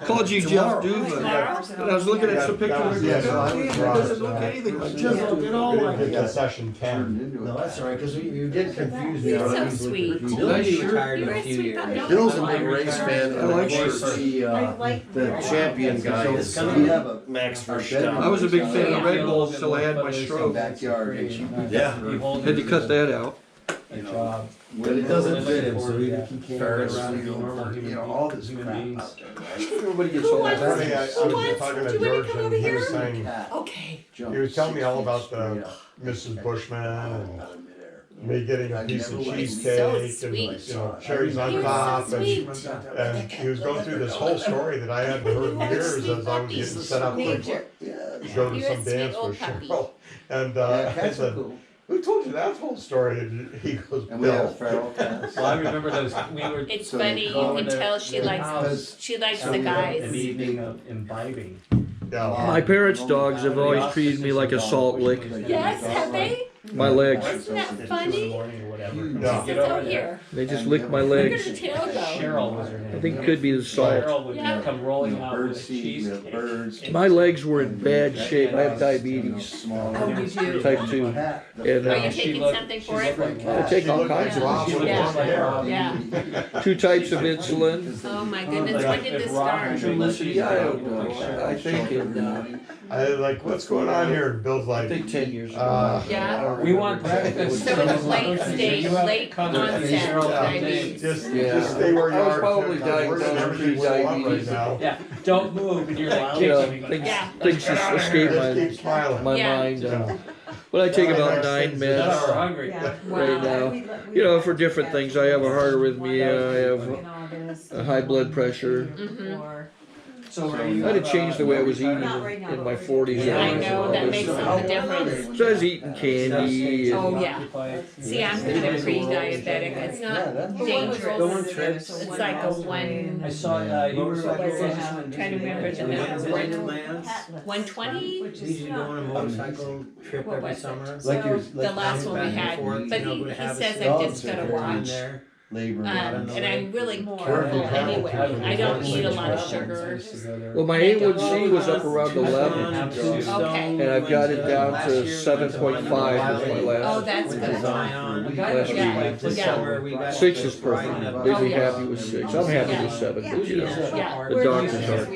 called you Jeff Duva. Tomorrow? And I was looking at some pictures. Yeah, so I was It doesn't look anything like Jeff Duva at all. We didn't get to session 10. No, that's all right, because you did confuse me. You're I so was easily sweet. confused. Bill's retired in You're a a few sweet years. puppy. Bill's a big race fan, I and like of course, the champion guy is, we have a Max our I was a big fan of Red Bulls till I had my stroke. backyard, and she beat Yeah. her, Had to cut that out. you know, but it doesn't fit him, so he can't get around, you know, all this crap out there, right? Everybody gets Who all wants- that. Apparently, I Who was wants- talking do to you wanna George come and over he here? was saying, Okay. he was telling me all about the Mrs. Bushman and me getting a piece of cheesecake and, sweet. you know, cherries on You're top so and, sweet. and he was going through this whole story that I hadn't heard in years as I was getting set up to Nature. go to You're a some sweet dance old with puppy. Cheryl. And Yeah, I cats are said, cool. who told you that whole story? And he goes, And we have Bill. feral cats. Well, I remember those, we were It's So funny, you call can tell she likes the an guys. evening of imbibing. Yeah. My parents' dogs have always treated me like a salt lick. Yes, have they? My legs. Isn't that In the funny? morning or whatever. Yeah. Get It's over out there. here. They just lick my Where did legs. the tail go? Cheryl was her name. I think it could be the salt. Cheryl would Yeah. come rolling out Bird with a seed, we have cheesecake. birds. My legs were in bad shape. I have diabetes, Small. Oh, you do? type 2. And Are you She taking looked- something she for it? looked like I take all She looked kinds like Rob of with Yeah. long hair. Yeah. 2 types of insulin. Oh my goodness, when did this start? Trulicity, I don't know. I think I was like, what's going on here? And Bill's I like, think 10 years ago. Yeah. We want breakfast. So it's late stage, late onset diabetes. just I stay where you was are. probably Tim. I'm working diagnosed everything with well up diabetes. right now. Yeah, don't move, and you're like You know, kicking. things, Yeah. things just escape Just keep smiling. my Yeah. mind. But I take about 9 We're meds hungry. right now. You know, for different things. I have a heart arrhythmia. I have a high blood pressure. So I had to change the way I was eating in my 40s. I know, that makes all the difference. So I was eating candy. And Oh, yeah. See, I'm kind of pre-diabetic. It's not dangerous. It's like a I one, saw you were what was it? I'm trying to remember the number. 120? We usually go on a motorcycle trip What every was it? summer. So the last one we had, but he says I just gotta watch. labor. And I'm really More. careful anyway. I don't eat a lot of sugar. Well, my A1C was up around 11, Okay. and I've got it down to 7.5 was my Oh, last. that's good. Last Yeah. week. 6 is perfect. They'd be happy with 6. I'm happy with 7, but you know, Yeah. the doctors are.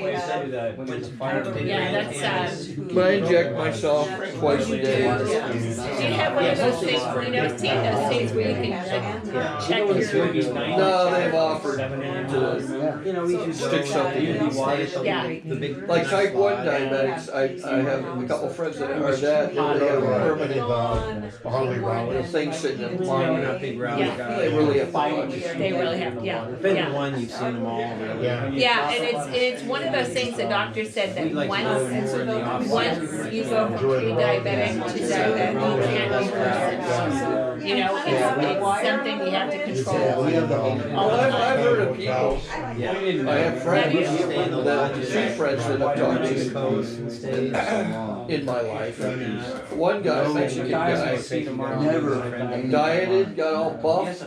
Yeah, that's, But I inject myself twice a day. do you have one of those things, you know, seeing those things where you can like, check your, No, they've offered to You know, we should stick something in. Yeah. The big. Like type 1 diabetics, I have a couple friends that are that, they have a permanent Harley Raleigh. thing sitting in the Not monitor. big round Yeah. guy. They really have to watch. they really have, yeah. Been Yeah. the one, you've seen them all, really. Yeah. Yeah, and it's one of those things the doctor said that We like to go once more in the office. you go from pre-diabetic to diabetic, you can't reverse it. You know, it's something you have to control. We have the whole. Well, I've heard of people, Yeah. I have friends, two friends that I've talked East to Coast and states. in my life. One guy, Mexican guy, Never. dieted, got all buff,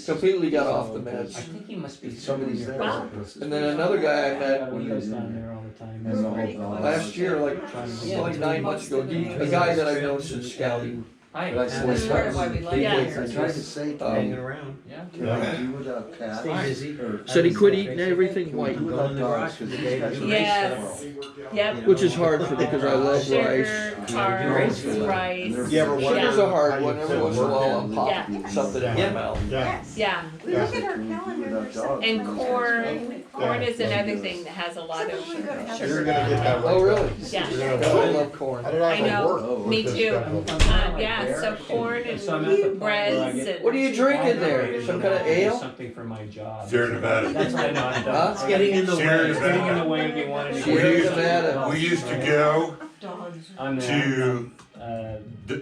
completely got off the I meds. think he must be Somebody's there. Wow. And then another guy I met He goes down there all the And the time. whole. last year, like 9 months ago, a guy that I've known since scouting. Hi. But I said, That's part of why we like Yeah. it I here. tried to say, Hanging around. can I do without cats? Stay busy. Or- Said he quit eating everything white, Can we do Go in the without garage dogs? for the 'Cause day. these guys are Yes. Yep. which is hard for me because I love Sugar, rice. carbs, rice. You ever wonder Sugar's a hard one, how every you once in a fit while work I'll Yeah. pop something in my mouth. Yeah. Yeah, We look at our calendar. there's something. and corn is another thing that has a lot of Sometimes we go to have You're gonna get that right. Oh, really? Yeah. Oh, I love corn. How did I I know. work? Me with this too. schedule? Yeah, so corn So I'm at the point and where I breads get- and. What are you drinking there? Some kind of ale? Something for my job. Sierra Nevada. That's what I know I'm Huh? done. It's getting in the Sierra way. It's getting in the way of me wanting to. Sierra used to- Nevada. We used to go dogs. to,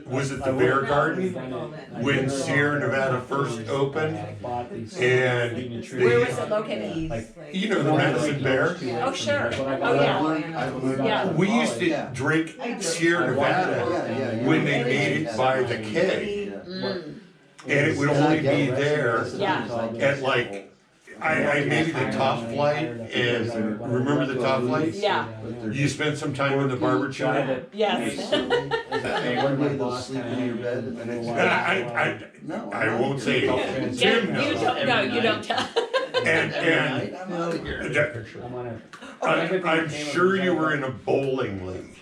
was it the Bear Garden? When Sierra Nevada first opened, and Where was it located? you know the Medicine Bear? Oh, sure. Oh, yeah. Yeah. We used to drink Sierra Nevada when they made it by the keg, Mm. and it would only be there Yeah. at like, I maybe the top flight, and remember the top flight? Yeah. You spent some time in the barber shop? Yes. One day they'll sleep in your bed and the next day. No. I won't say Yeah, Jim you knows. don't, no, you don't tell. And I'm out of here. I'm sure you were in a bowling league.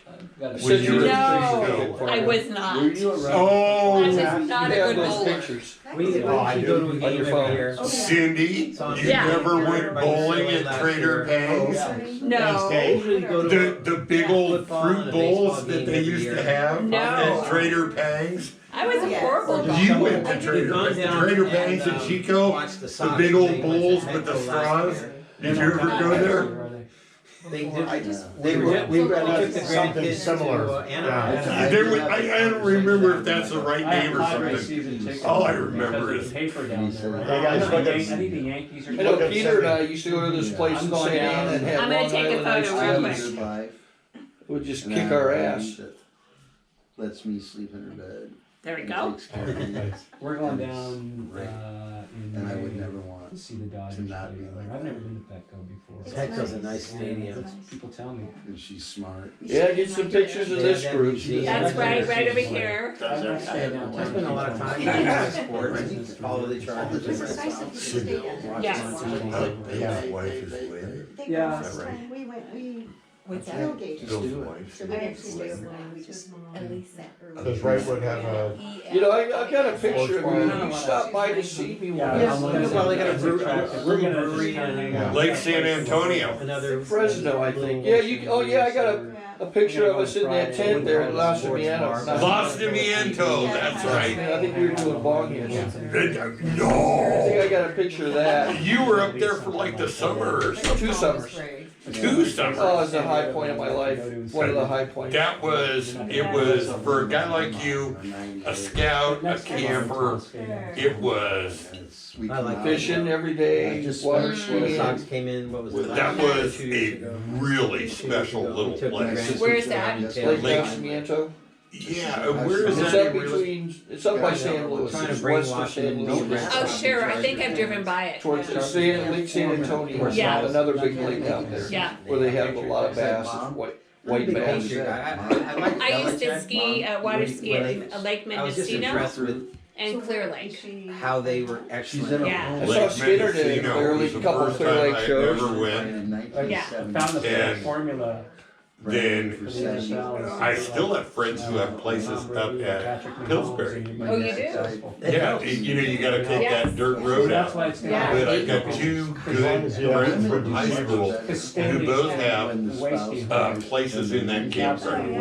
Since you were- No, I was not. Were you around? Oh, I was not a They have good those bowler. pictures. We usually go to a On your game every phone. year. Cindy, you Yeah. never went bowling at Trader Pang's? No. Usually go to. The big old fruit bowls that they used to have No. at Trader Pang's? I was a horrible You bowler. went to Trader Pang's in Chico, the big old bowls with the straws? Did you ever go there? They did, I just- they were, We we took ran the something grandkids similar. to Anaheim. There was, I don't remember if that's the right name or something. All I remember is, Paper down there. right? Hey, guys, I look think at- the Yankees are. I know Peter and I used to go to this place in St. Anne and have I'm gonna Long take a Island iced photo real teas. quick. We'd just And kick I have our a ass. lady that lets me sleep in her bed. There we and go. takes care of me. We're going down, Right. in And I May would never want to see the Dodgers to not play be down like there. I've that. never been to Petco before. Petco's a nice stadium. People tell me. And she's smart. Yeah, get some pictures of this group. That's right over here. I spend a lot of time in my sports, follow the Chargers. It's nice that you stay in. Yes. Bill's wife is with, Yeah. is that right? We went, we What's that? tailgated. Bill's wife. So we didn't stay overnight, we just At least that Does Wrightwood have a, You know, I've got a picture of you. You stopped by to see me Yeah, once. I'm gonna- Well, they got a brewery- We're gonna just brewery kinda hang and- out. Lake San Antonio. Another. Fresno, I think. Yeah, you. Oh, yeah, I got a picture of us in that tent there at Los Dimientos. Los Dimientos, that's right. I think we were doing bong hits. I No, think I got a picture of that. you were up there for like the summer or something. 2 summers. 2 summers. Oh, it's a high point of my life. One of the high points. That was, it was, for a guy like you, a scout, a camper, it was, I like Fishing every day, water When the skiing. Sox came in, what was it? that last year or was 2 years a ago? really special We little took the place. grand- Where's that? Lake Lake- Nacimiento. Yeah, where is It's that? up between, it's up by San Luis, Trying to it's west of brainwash San them. Luis. Oh, sure, I think I've driven by it. Towards Lake San Antonio, Yeah. another big lake out there. Yeah. Where they have a lot of bass, white bass. I used to ski, water ski at Lake I was just Mendocino impressed with and Clear Lake. how they were excellent. Yeah. I saw Skinner did a Mendocino Clear was Lake, the couple first Clear time Lake I shows. ever went. Yeah. Found the And formula. Then I still have friends who have places up at Pillsbury. Oh, you do? Yeah, you gotta take that dirt road That's out. why it's Yeah. But I've got two good friends from high school who both have places in that campground.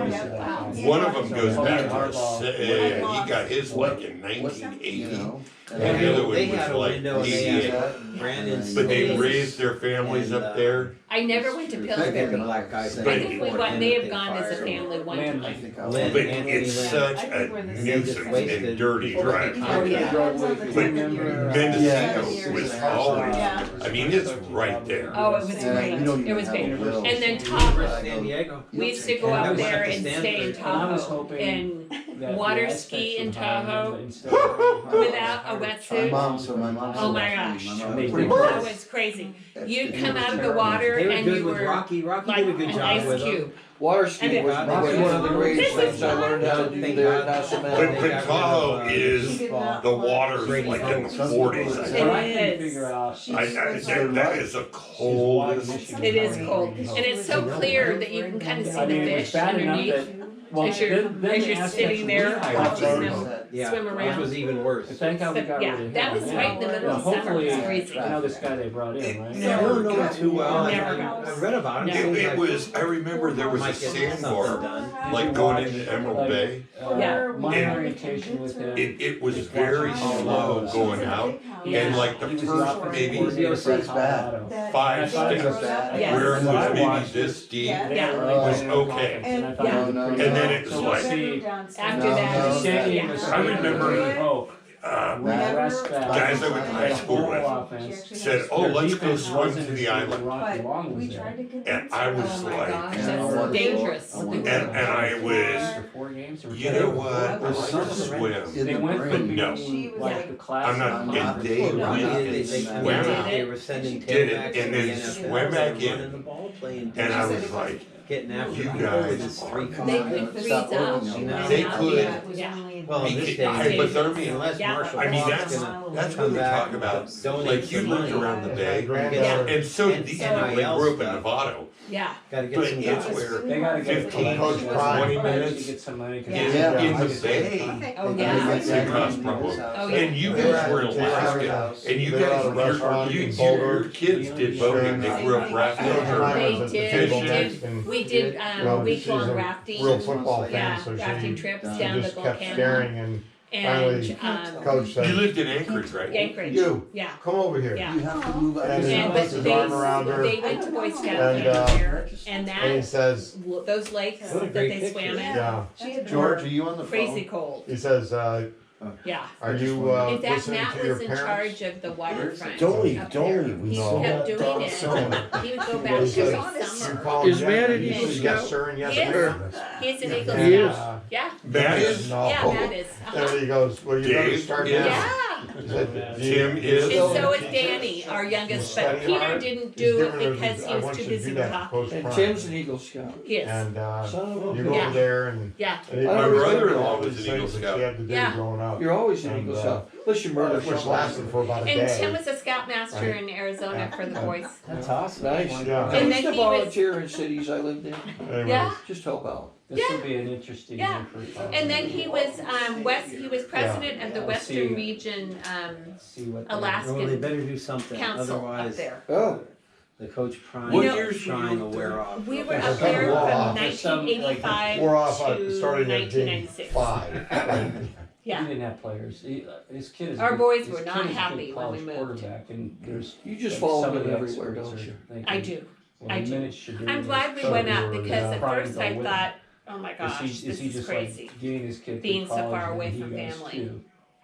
One of them goes back to, he got his like in 1980. And the other They one had was a like window and they 88. had Brandon's. But they raised their families up there. I never went to I think Pillsbury. the black guys. I think we may have gone as a family one time. But it's such a nuisance and dirty drive. Oh, yeah. But Mendocino was always, I mean, it's right there. Oh, it was great. It was great. And then Tahoe. San Diego. We used to go up there and stay in Tahoe and water ski in Tahoe without a wetsuit. Oh my gosh, that was crazy. You'd come out of the water They were and good you with were Rocky. Rocky like did a good an job ice with them. cube. Water skiing was probably one of the greatest things I learned how to do there in But Nasamel. Tahoe is, the water's like in the 40s, I What think. I couldn't figure out. That is the coldest. It is cold, and it's so clear that you can kind of see I the mean, it was fish bad enough underneath that, well, as you're, then as the you're aspects sitting of there the watching high them Yeah, swim which around. was even worse. Thank God we got rid Yeah, of him. that was right in the middle of summer. Hopefully, It was crazy. I know this guy they brought in, right? I don't know him too well. Never. I read about him. No. Seems It like was, I remember there was a might get something sandbar, done. like going into Emerald Bay. Yeah. My And orientation with him. It was very slow going out, and like the first maybe bad. 5 steps, Yes. where it was maybe this deep, Yeah. was okay. And then it was like, After that, yeah. I remember, guys guys I went to high school with said, oh, let's go swim to the island. We tried to get. And I was Oh my like, gosh, that's dangerous. and I was, you know what, I like to swim. They went from No. being like the class. I'm not, and they They went and swam out. They were sending Did it, tailbacks and to then the NFL, swam back they were in. running the ball, playing And I was like, getting after you people guys with this are- 3 They could freeze up. They could. Yeah. Well, in this He- day, hypothermia. unless Yeah. Marshall I mean, Falk's that's gonna what come we back talk about, donate like you some lived money. around the bay, Granddaughter, and so did and they somebody grew else up in stuff. Novato. Yeah. Gotta get But some it's guys. where They gotta get 15, Coach Prime. 20 minutes get some money. Yeah. in the bay. Oh, yeah. It's a cost problem. Oh, yeah. And you guys were in Alaska, and you guys, your kids did boating, they grew up rafting. They did, we And we did, Well, week-long she's a rafting. real football Yeah, fan, so rafting she trips she down the just kept volcano. staring and And, Coach You said, lived in Anchorage, right? Anchorage, you, yeah, come over here. yeah. You have to move out. And And, he but puts his arm around her they went to Boy Scout And, camp there, and and he that, says, those lakes What a that great they picture. swam in, yeah, George, are you on the phone? crazy cold, he says, yeah. are you In fact, listening Matt to your was in parents? charge of the waterfront Don't leave, up don't there. leave. We He No. kept doing Don't it, sell it. he would go back He every says, you summer. call Is Jeff Matt and an he Eagle says, yes, Scout? sir, and yes, Yes. ma'am. He's an Eagle He is. Scout, yeah, Matt is, No. yeah, Matt is, And he goes, well, you better Dave start is- now. yeah. He said, Tim And is, so is Danny, our youngest, but Study Peter hard. didn't He's do giving it her because the- he I was want too you to busy do with that, hockey. Coach And Prime. Tim's an Eagle Scout. He is, And Son of you a go Yeah. over there and. yeah, and he My tells you brother-in-law all was these an Eagle things that Scout. she had to do Yeah. growing up. You're always an And, Eagle Scout, unless you murder Which somebody. lasted for about a and day. Tim was a scoutmaster in Arizona for the boys. That's awesome. Nice. Yeah. I And used then to he was- volunteer in cities I lived in, Anyway, Yeah, just help out. This will be an interesting Yeah. year for you. and then he was, he was president of the Western Region, See what. Well, they Alaskan better do something, Council up otherwise there. Oh, the Coach Prime What You know- years were shrine you will wear off. We were There's up some there law. from There's some, like, 1985 we're off to starting at being 1996. 5. Right? He Yeah, didn't have players. His kid is. a Our good- boys his were kid not is a good happy when we college moved. Quarterback, and there's. you just like, follow some of him the everywhere, experts don't are you? thinking, I do. well, I the do. minutes should do I'm this. glad we So went we up were, because yeah. at Prime first go I with thought, oh my Is gosh, he this just is like crazy. getting his kid Being through so college far and away he from does family. too?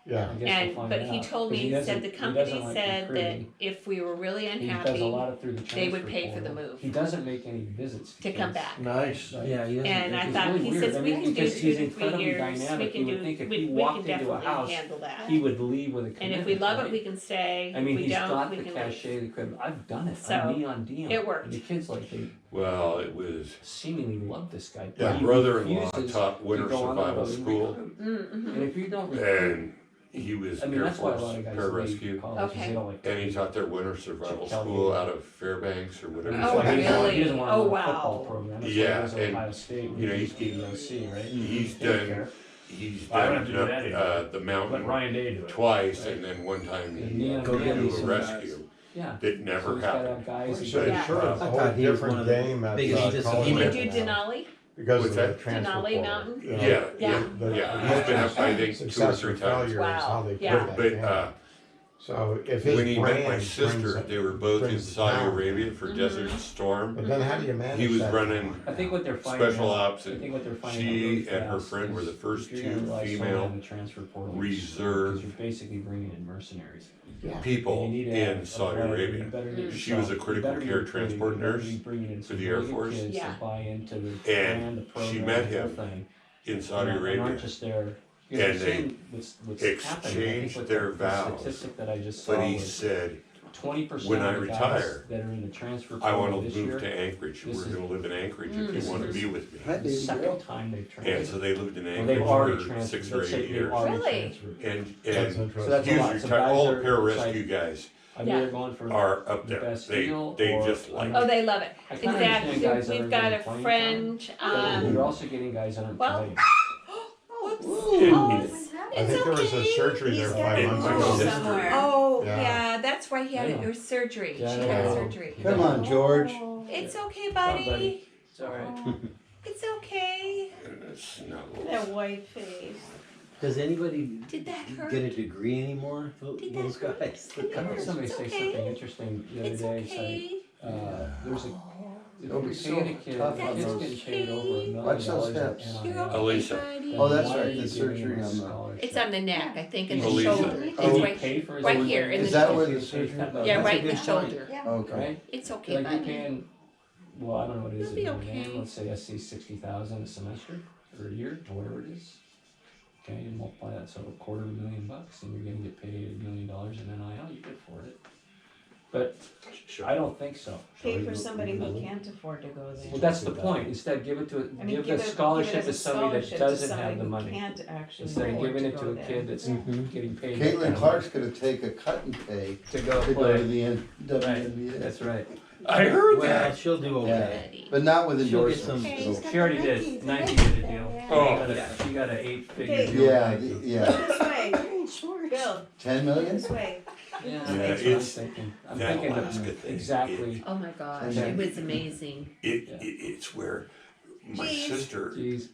Yeah. I guess we'll And, find but he out. told 'Cause me, he said doesn't- the he company doesn't like said that recruiting. if we were really He does a unhappy, lot of through the they would transfer pay for the portal. move He doesn't make any visits to come kids. back. Nice. Yeah, he doesn't. And I It's thought, really he weird. says, I we mean, can do because 2 he's to 3 incredibly years, we dynamic. can You would do, think if we he can walked into a definitely house, handle that. he would leave with a And commitment. if we love it, right? we can stay, I if mean, we he's don't, got we the can cachet, leave. the equipment. I've done it. So, I'm neon Dion. it worked. And the kids like they Well, it was seemingly love this guy. Yeah. But he brother-in-law refuses taught to winter go on the survival road and school, recruit. Mm-hmm. And if you don't recruit, and he was I mean, Air that's why a Force lot of guys pararescue. leave college, is Okay. they don't like. And he taught their winter survival school out of Fairbanks or whatever. Oh, Like, he doesn't want- He doesn't really? want to Oh, run a wow. football program. That's Yeah, why he goes to and, Ohio State. you know, he's DOC, right? He's They don't done, care. he's I don't done have to do that anymore. the Let mountain Ryan Day do it. twice, and then one time Yeah, he Neon go Dion do is a some rescue Yeah. that So never he's gotta happened. have guys who So But, I'm sure it's a I whole thought he was different one of the game at biggest college disappointments. Did level you do Denali? because What's of the that? transfer Denali portal. Mountain? Yeah, Yeah. he's been up, I think, 2 or Success 3 or times. failure is Wow. how they Yeah. put But, that game. So if his when he met brand my brings sister, it- they were both in brings the Saudi talent. Arabia for Desert Storm. But then how do you manage He was that running talent? I think what they're finding special out- ops, I and think what they're finding out she really and her fast friend were is the first if you're gonna 2 rely solely female on the transfer portal, reserve because you're basically bringing in mercenaries. people And you need to have in a Saudi better- Arabia. you better get She was a yourself- critical you better be care recruiting, transport you better nurse be bringing in for some the Air really good Force. kids Yeah. that buy into the And plan, the she program, met the whole him thing. in Saudi And Arabia. aren't just there. And they what's happening, exchanged I think with their the vows. statistic that I just saw But he was said, 20% when of I the guys retire, that are in the transfer I want portal to this move year, to Anchorage. this We're is- going to live in Anchorage this if you want to is- be with me. Hi, the baby second girl. time they've And transferred. so they lived in Well, they've Anchorage already for transferred. 6 or Let's say 8 they've years. already Really? transferred. And That's interesting. So that's a lot. usually So guys all the are- pararescue it's guys I'm Yeah. either going for are up the there. best They deal they or just I'm like not- Oh, they love it. I In kinda fact, understand guys that we've are got getting a playing friend, time. You're also getting guys that aren't well, playing. whoops. And- Oh, I think there was a okay. surgery there He's 5 got months it ago. wrong. somewhere. Oh, Yeah. yeah, that's why he had Yeah. it was surgery. Yeah, She I had know. surgery. Come on, George. It's okay, Oh, buddy. buddy. It's alright. It's okay. snuggle. That white face. Does anybody Did that hurt? get a degree anymore? Did Those that hurt? guys. Did I that heard hurt? somebody It's say okay. something interesting the other It's day. It's okay. like, there's a, if Don't be you're so paying a kid, tough the on kid's those- getting paid over $1 million Watch those in steps. You're NIL, okay, Alicia. buddy. Oh, that's why right, are you the giving surgery him a on the- scholarship? It's on the neck, I think, and the Alicia. shoulder. It's Oh. right, Pay for his right own here in thing. the Is that shoulder. where the surgery? Yeah, That's right a in the good sign. shoulder. Yeah. Okay. Right? It's okay, Like you're buddy. paying, well, I don't know what it is You'll be in Notre okay. Dame, let's say SC 60,000 a semester or a year or whatever it is. Okay, you multiply that, so $250,000 and you're gonna get paid $1 million in NIL, you could afford it. But I don't think so. Pay for somebody who can't afford to go there. Well, that's the point, instead give it to, I mean, give it- the scholarship give it to as a somebody that scholarship to doesn't have somebody the who money. Can't actually Instead of afford giving it go to a there. kid that's getting paid. Caitlin Clark's gonna take a cut and pay To go to go to play. the WNBA. That's right. I heard Well, that. she'll do okay. Buddy. But not with She'll get some. endorsements. She already did, Nike did a deal. Oh. She got an 8-figure Okay. deal. with Yeah, Nike. yeah. This way. Bill, 10 million? this way. Yeah, Yeah, that's what I'm it's- thinking. I'm that thinking Alaska of thing, exactly. Oh my gosh, Okay. it was amazing. It's where my Jeez. sister, Jeez.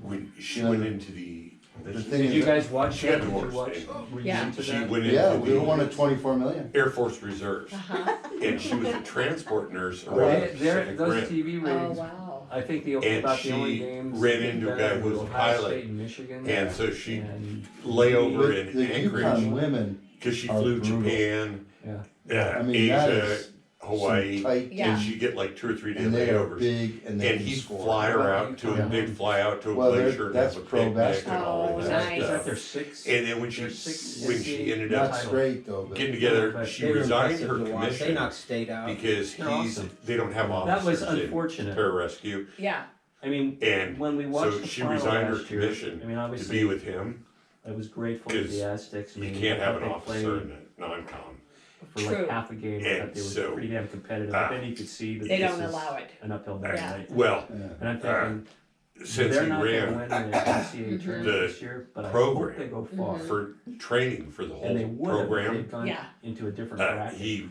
when she Yeah. went into the thing Did you is, guys watch She that? got Did you divorced, watch? and Were you Yeah. into she that? went yeah, into we the wanted 24 million. Air Force Reserves, Uh-huh. and she was a transport nurse Right. around They- Pacific those Rim. TV Oh, ratings, wow. I think And about the only she games. ran into a guy who was a Ohio pilot, State and Michigan. and so she And lay over But in the Yukon Anchorage women because she are flew brutal. Japan, Yeah. I mean, that Asia, is Hawaii, some tight, Yeah. and she'd get like 2 or 3 day and they are layovers. big and they And can he'd score. fly her out to Yeah. they'd fly out to a Well, they're- glacier and that's have a pro picnic and basketball. all Oh, of Is that that, is nice. that stuff. their six? And then when she their six ended Not up straight though, but. getting together, But she They were resigned impressive her to watch. They commission knocked state out. because They're he's awesome. they don't have That was officers in unfortunate. pararescue, Yeah. I mean, and when we watched so the she final resigned her last year, commission I mean, to obviously, be with him. I was grateful to Because the Aztecs. I You mean, can't I have thought an they officer played in a non-com. for True. like half a game. I And thought they were so, pretty damn competitive. But then you could see that They this don't is allow it. an uphill battle, Yeah. right? Well, Yeah. And I'm thinking since they're he not going to ran win in the NCAA tournament the this year, but I program hope they go far. for training for the And they whole would have if program, they'd gone Yeah. into a different bracket. he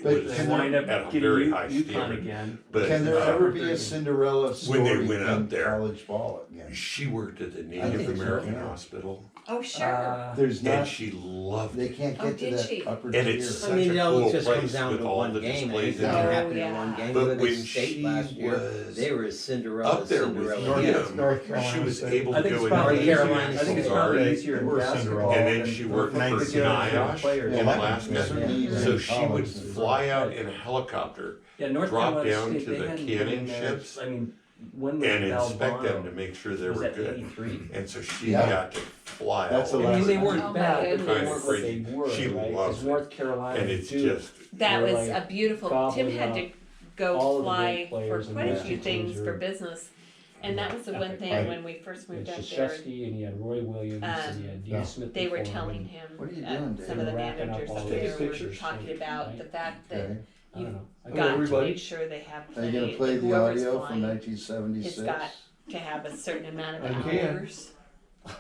But was can wind up at a getting very high UConn standard. again. But Can there ever be a Cinderella when story they went up in there, college ball again? she worked at the I Native think so, American yeah. Hospital, Oh, sure. There's and not, she loved they it. can't Oh, get to did that she? upper And tier. it's I such mean, a you know, cool it just place comes down with to all one the game. displays Anything in can Oh, there. happen yeah. in one game. But Look at when state she last year, was they were Cinderella. up there with Cinderella. him, North she Carolina was State. able I to think go it's in probably and Carolina I think it's guard, probably easier in Or basketball. Cinderella. and then she worked for Nice NIOSH players. in Yeah, Alaska. certainly So in she would college. fly out in a helicopter Yeah, North drop Carolina down State, to they the hadn't canning been there. ships I mean, when was and inspect them Valvano? to make sure they Was were that good. 83? And so she Yeah. got to fly That's all the I mean, last they one. weren't Oh, my bad, but they goodness. weren't what they were, She right? loves 'Cause it. North Carolina, And it's Duke, just That We're was like a beautiful, Tim gobbling had up to go all of the fly great for players and quite a those few two things teams for are- business. And that was the one thing Right. when we first moved and up there, Krzyzewski, and you had Roy Williams, and you had Dean Yeah. Smith. they were before telling him. him, What are you doing, some of the Dave? Racking up managers all up those there were pictures, talking about the fact that Okay. I don't know. I got got to everybody. make sure they have Are you plenty, gonna play the whoever's audio from flying nineteen seventy-six? has got to have a certain amount of I can. hours,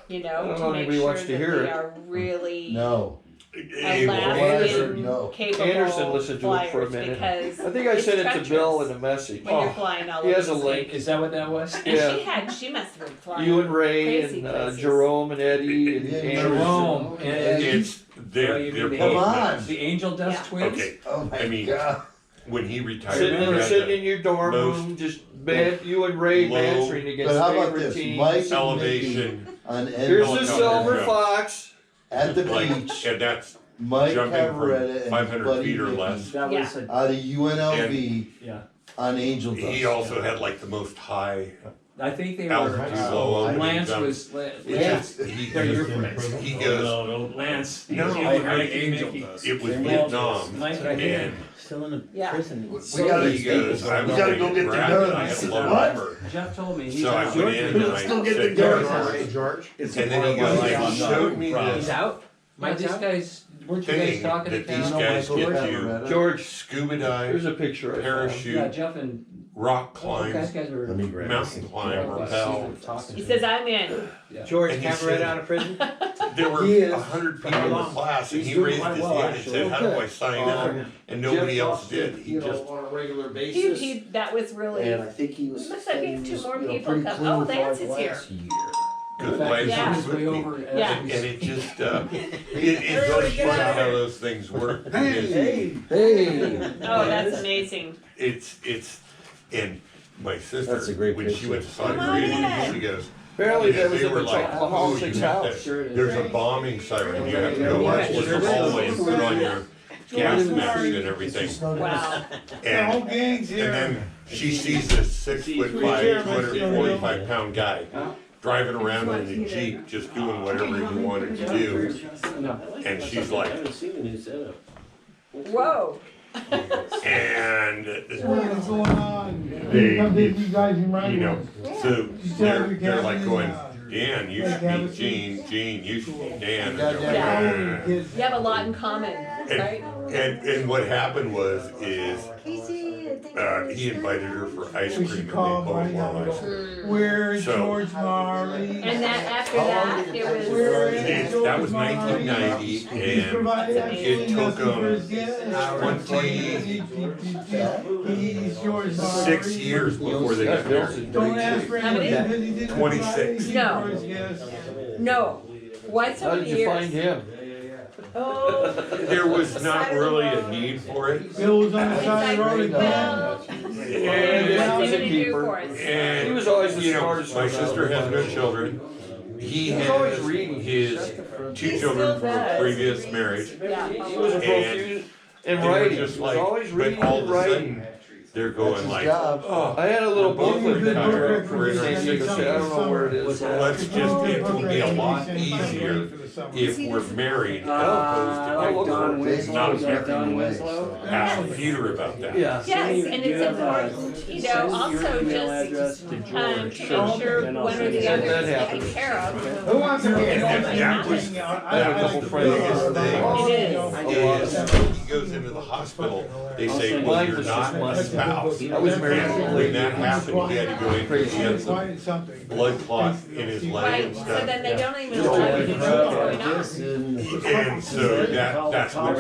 you I know, don't know to if make anybody sure wants that to hear they it. are really No. Alaskan No. capable Anderson listened to it for a flyers, minute. because I think I it's sent it to Bill treacherous in a message. when you're flying all He over has a the link. state. Is that what that was? And Yeah. she must have been flying. You and Ray crazy and places. Jerome and Eddie and Yeah, Anderson. Jerome and it's they're you they're mean both Come on. nuts. the Angel Dust Yeah. twins. Okay, Oh my I mean, God. when he retired, Sitting, he had sitting the in your dorm most room, just you and Ray low- answering against But how about favorite this? teams. Mike elevation, On Here's the NBC silver jump. fox. at the like, beach, and that's Mike jumping Cavaretta from and 500 his buddy feet or Mickey less. That was a, out of UNLV yeah. on Angel Dust. He also had like the most high I think they were. altitude low. Lance jump. was. Yes, They're your friends. he goes. No, Lance. No, it was Vietnam, and Still in a Yeah. prison. We gotta- he goes, I was we gotta gonna go get get the drafted, guns. I had a low What? number. Jeff told me. He's So I out. went in and I Let's go get the said, guns. "George," Hey, George. and then he goes, he showed me He's this out. Mike, these guys. Weren't you guys thing talking that to these Cal? guys Michael get you, Cavaretta. George, scuba here's dive, a picture I found. Yeah, parachute, Jeff and rock oh, these climb, guys were. mountain climb, rappel. He says, I'm in. George And he Cavaretta said- out of prison? There were He is. 100 people in the class, and He's he doing raised quite his well, hand and said, "How do I sign up?" And nobody else did. He just on a regular He, basis. that was really, And I think he was. must have been two more you know, people pretty come, clean oh, for Lance like is here. last year. good fact, life Yeah. was with way me. over. Yeah. And it just, it's just funny how those things work. because Hey, Oh, that's amazing. It's, and my sister, That's a great when she went to Saudi Come on Arabia, in. she goes, apparently that was they in were the like, top Mahal "Oh, Six you have house. to, there's a bombing siren, you have to go Yeah. watch the hallway and put on your gas mask and everything." Wow. And then she sees this 6'5", 245-pound guy driving around in a Jeep, just doing whatever he wanted to do. And she's like, I haven't seen the new setup. Whoa. and What's going on? They- Come visit you guys in my you know, room. so they're like going, Yeah. "Dan, you should meet Gene, Gene, you should meet Dan." And they're like, Yeah. "Ah." You have a lot in common, right? And what happened was he invited her for ice We cream should and they call both Marty love out. ice cream. Where's So- George Marley? And that, after that, it was, That was 1990 He's and provided it took nothing for his them guests. 26 He's George Marley. years before they got married. Don't ask for How many? anything because he didn't 26. provide anything No. for his guests. no. Why so How many did you find years? him? Oh. There was not really a need for it. Bill was on the It's side like, of the road well, Yeah, what's he's he a gonna do keeper. for us? And He was always the you know, smartest my one sister out of has the no bunch. children. He He was always has reading. his two He children still from a does. previous marriage. Yeah. He was a And profuse in They were writing. He just was like, always but reading all and of a writing. sudden, they're going his like, job. "Oh, I had a little Both booklet that I retired wrote for for St. interviews. Nicholas. I don't know where it is. let's just, it will be a lot easier if we're married as I'll opposed look to for it. divorced." Not Don everyone Winslow. asked Peter about that. Yeah. Yes, and it's important, you know, also just, to make sure one or the other is taken care of. Who wants to be And that was I had a couple friends. It is. is he goes into the hospital, they say, well, Mine you're was not just a spouse. I was married to a And lady. when that happened, he had to go in because he had some blood clot in his leg Right, and so stuff. then they don't even allow you to know what's going on. And so that's what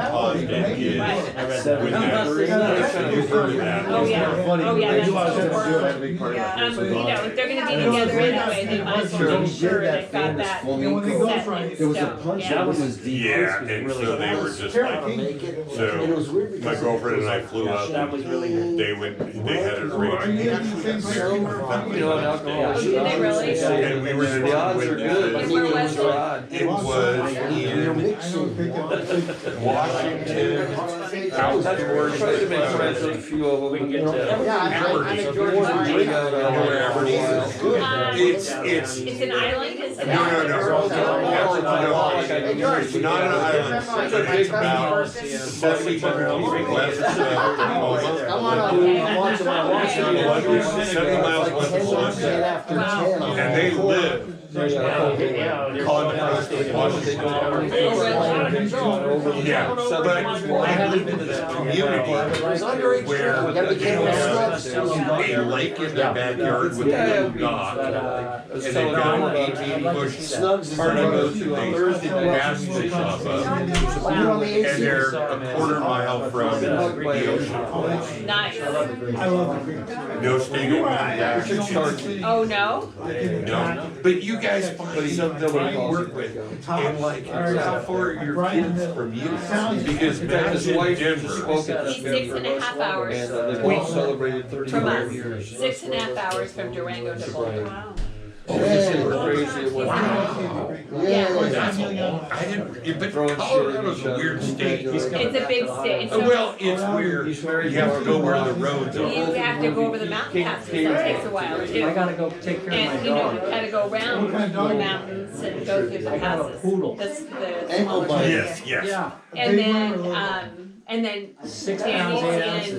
caused it is when that, you've heard of that. Oh, yeah, oh, yeah, that's so horrible. Big part of it. You know, if they're gonna be together anyway, they might as well make sure they've got that set in stone, yeah. Yeah, and so they were just like, so my girlfriend and I flew up, and they had an arrangement. You know, and alcohol. Oh, did they really? And we were The odds are good. And where was it? It was in Washington. That's where I tried to make friends with a few of them. It's It's an island, is it? No, it's not an island. It's about 70 miles west of Tacoma. 70 miles west of Sunset. And they live on the coast of Washington. Yeah, but I lived in this community where a lake in their backyard with a little dock, and they've got an 18-bush carnival that they gas station off of, and they're a quarter mile from the ocean. Nice. No state manufactured. Oh, no? No, but you guys find somebody you work with, and like, how far are your kids from you? Because Matt's in Denver. He's 6.5 hours And they both celebrated 30 from us. years. 6.5 hours from Durango to Boulder. Oh, this is crazy. It was Oh, that's a long, I didn't, but Colorado's a weird state. It's a big state. Well, it's weird, you have to go where the roads You are. have to go over the mountain passes, that takes a while too. I gotta go take care of my And, you know, you dog. gotta go around the mountains and go through the passes. The smaller ones. Yes, yes. Yeah. And then 6 Danny's pounds, 8 in ounces,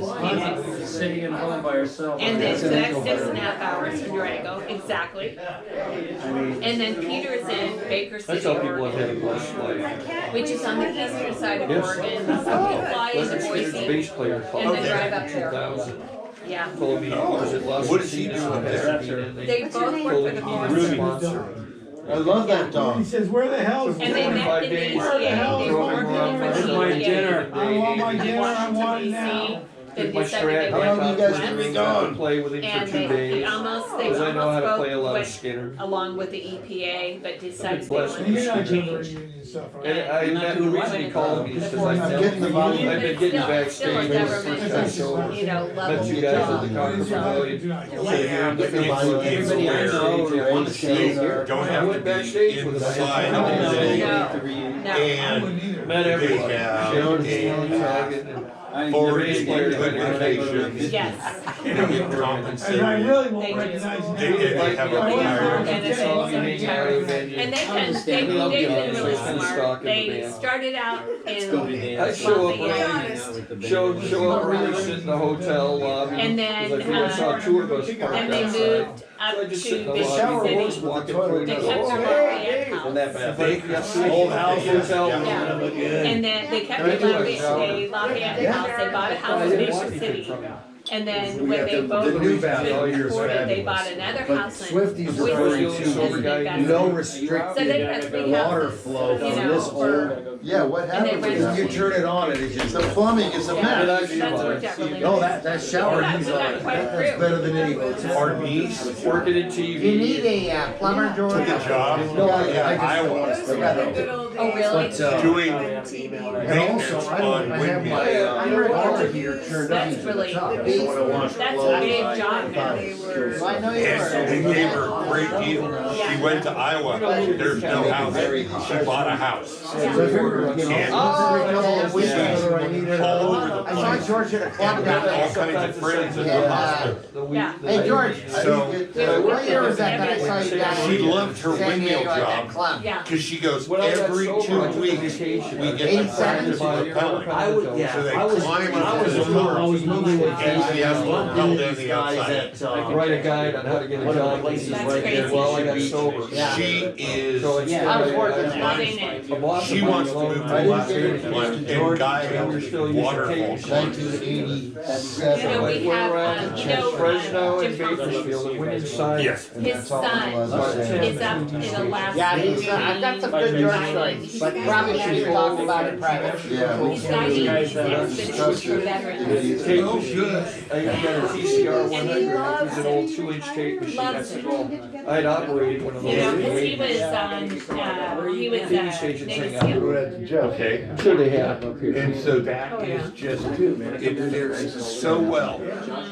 Phoenix. sitting at home by herself. And then, so that's 6.5 hours from Durango, exactly. And then Peter's in Baker I City, tell people I've had a Oregon, blessed life. which is on the eastern side of Yes. Oregon. So we fly into Leonard Skinner's Boise bass player called and then me drive in up there. 2000. Yeah. Told me, was it Las What does he do Casitas up in there? Pasadena? They both work for the Forest Really Service. sponsor. I love that dog. says, where the hell is And they met in the days. EPA, they were working for the My EPA. dinner. I want my dinner, I want it Washington now. DC, they My decided they strat, How were long going do you guys west. gonna be I gone? play with him And for 2 they days. almost Because I know how to play a lot of went Skinner. along with the EPA, but decided they blessed. wanted You're to not change. generating stuff, right? And I met, the reason he called me is because I've I'm getting the volume. been getting Still a backstage with government, the show. you know, level Met you guys at the job. Congress Valley. Yeah, but Everybody it's where knows. on the state, don't I have went to backstage be with him. inside I all didn't day. No, And Met they everybody. have Sharon, a Hagen, forwarded bass players good that vacations, yes, and they get And I compensated. really They won't do. recognize you. They have a retirement. benefits and retirement. And they've been really smart. They started out in I show up Lafayette. early, show up early, sit in the hotel lobby. And then, 'cause I think I saw a tour bus parked Then they outside. moved So I up to just sit in the Bishop lobby, City. walking through They the kept their Lafayette house. old house, hotel. Yeah, and then they kept their Lafayette house, they bought a house in Bishop City. And then when they both new valley, all recorded, years they fabulous. bought another But house in Swifties Boise. are Boise, very silver as an guy, investment. No So they've restricted got 3 water houses, flow you from know, this for, old. Yeah, what and they happens rent is them. you turn it on and it just, the plumbing is a Yeah, mess. that's worked out really No, nice. that shower, Yeah, he's we got on, quite a that's crew. better than any hotel. Our niece Working in TV. You need a plumber, George? took a job No, I in Iowa Oh, really? doing And maintenance also, on I have my, windmills. water heater turned up That's to the really, top. that's a big job, man. I know you And so they gave her a great deal. She went to Iowa, there's no house, she bought a house. And all over the I saw place. George at a club And down got all there. kinds of friends in the Yeah. hospital. Yeah. Hey, George. So What year was that I saw you down? she loved her San windmill Diego at that job. club? Yeah. Cause she goes, When I got every sober, I 2 took a weeks, vacation. we get to practice rappelling. I would, So they I was- climb when I was into the little, floor. I was moving with And she has to rappel down the outside. I could write a guide on how to get a job. places That's right there. crazy. While I got sober. Yeah. She is, So it's, Yeah, I was working Loving it. a boss she of mine wants moved to I didn't Alaska get and it. climbed George, and Guy you're still using waterfall tape. climbed. 1987. You know, Like we where have, we're at, Fresno and Jim Thompson. Bakersfield, it went inside. Yes. and His that's all it was. son About 10 is up in Alaska. Yeah, he's, I've got some good George stories, but probably shouldn't talk about it privately. Yeah. He's 90, he's an expedition veteran. Tape machine. I got a TCR And he 100. loves It was an old 2-inch tape machine. I Loves said, it. well, I'd operated one of those. You know, because he was on, he was TV stations hang Navy out. SEAL. Okay. I'm sure they have up here. And so that is just, it fits so well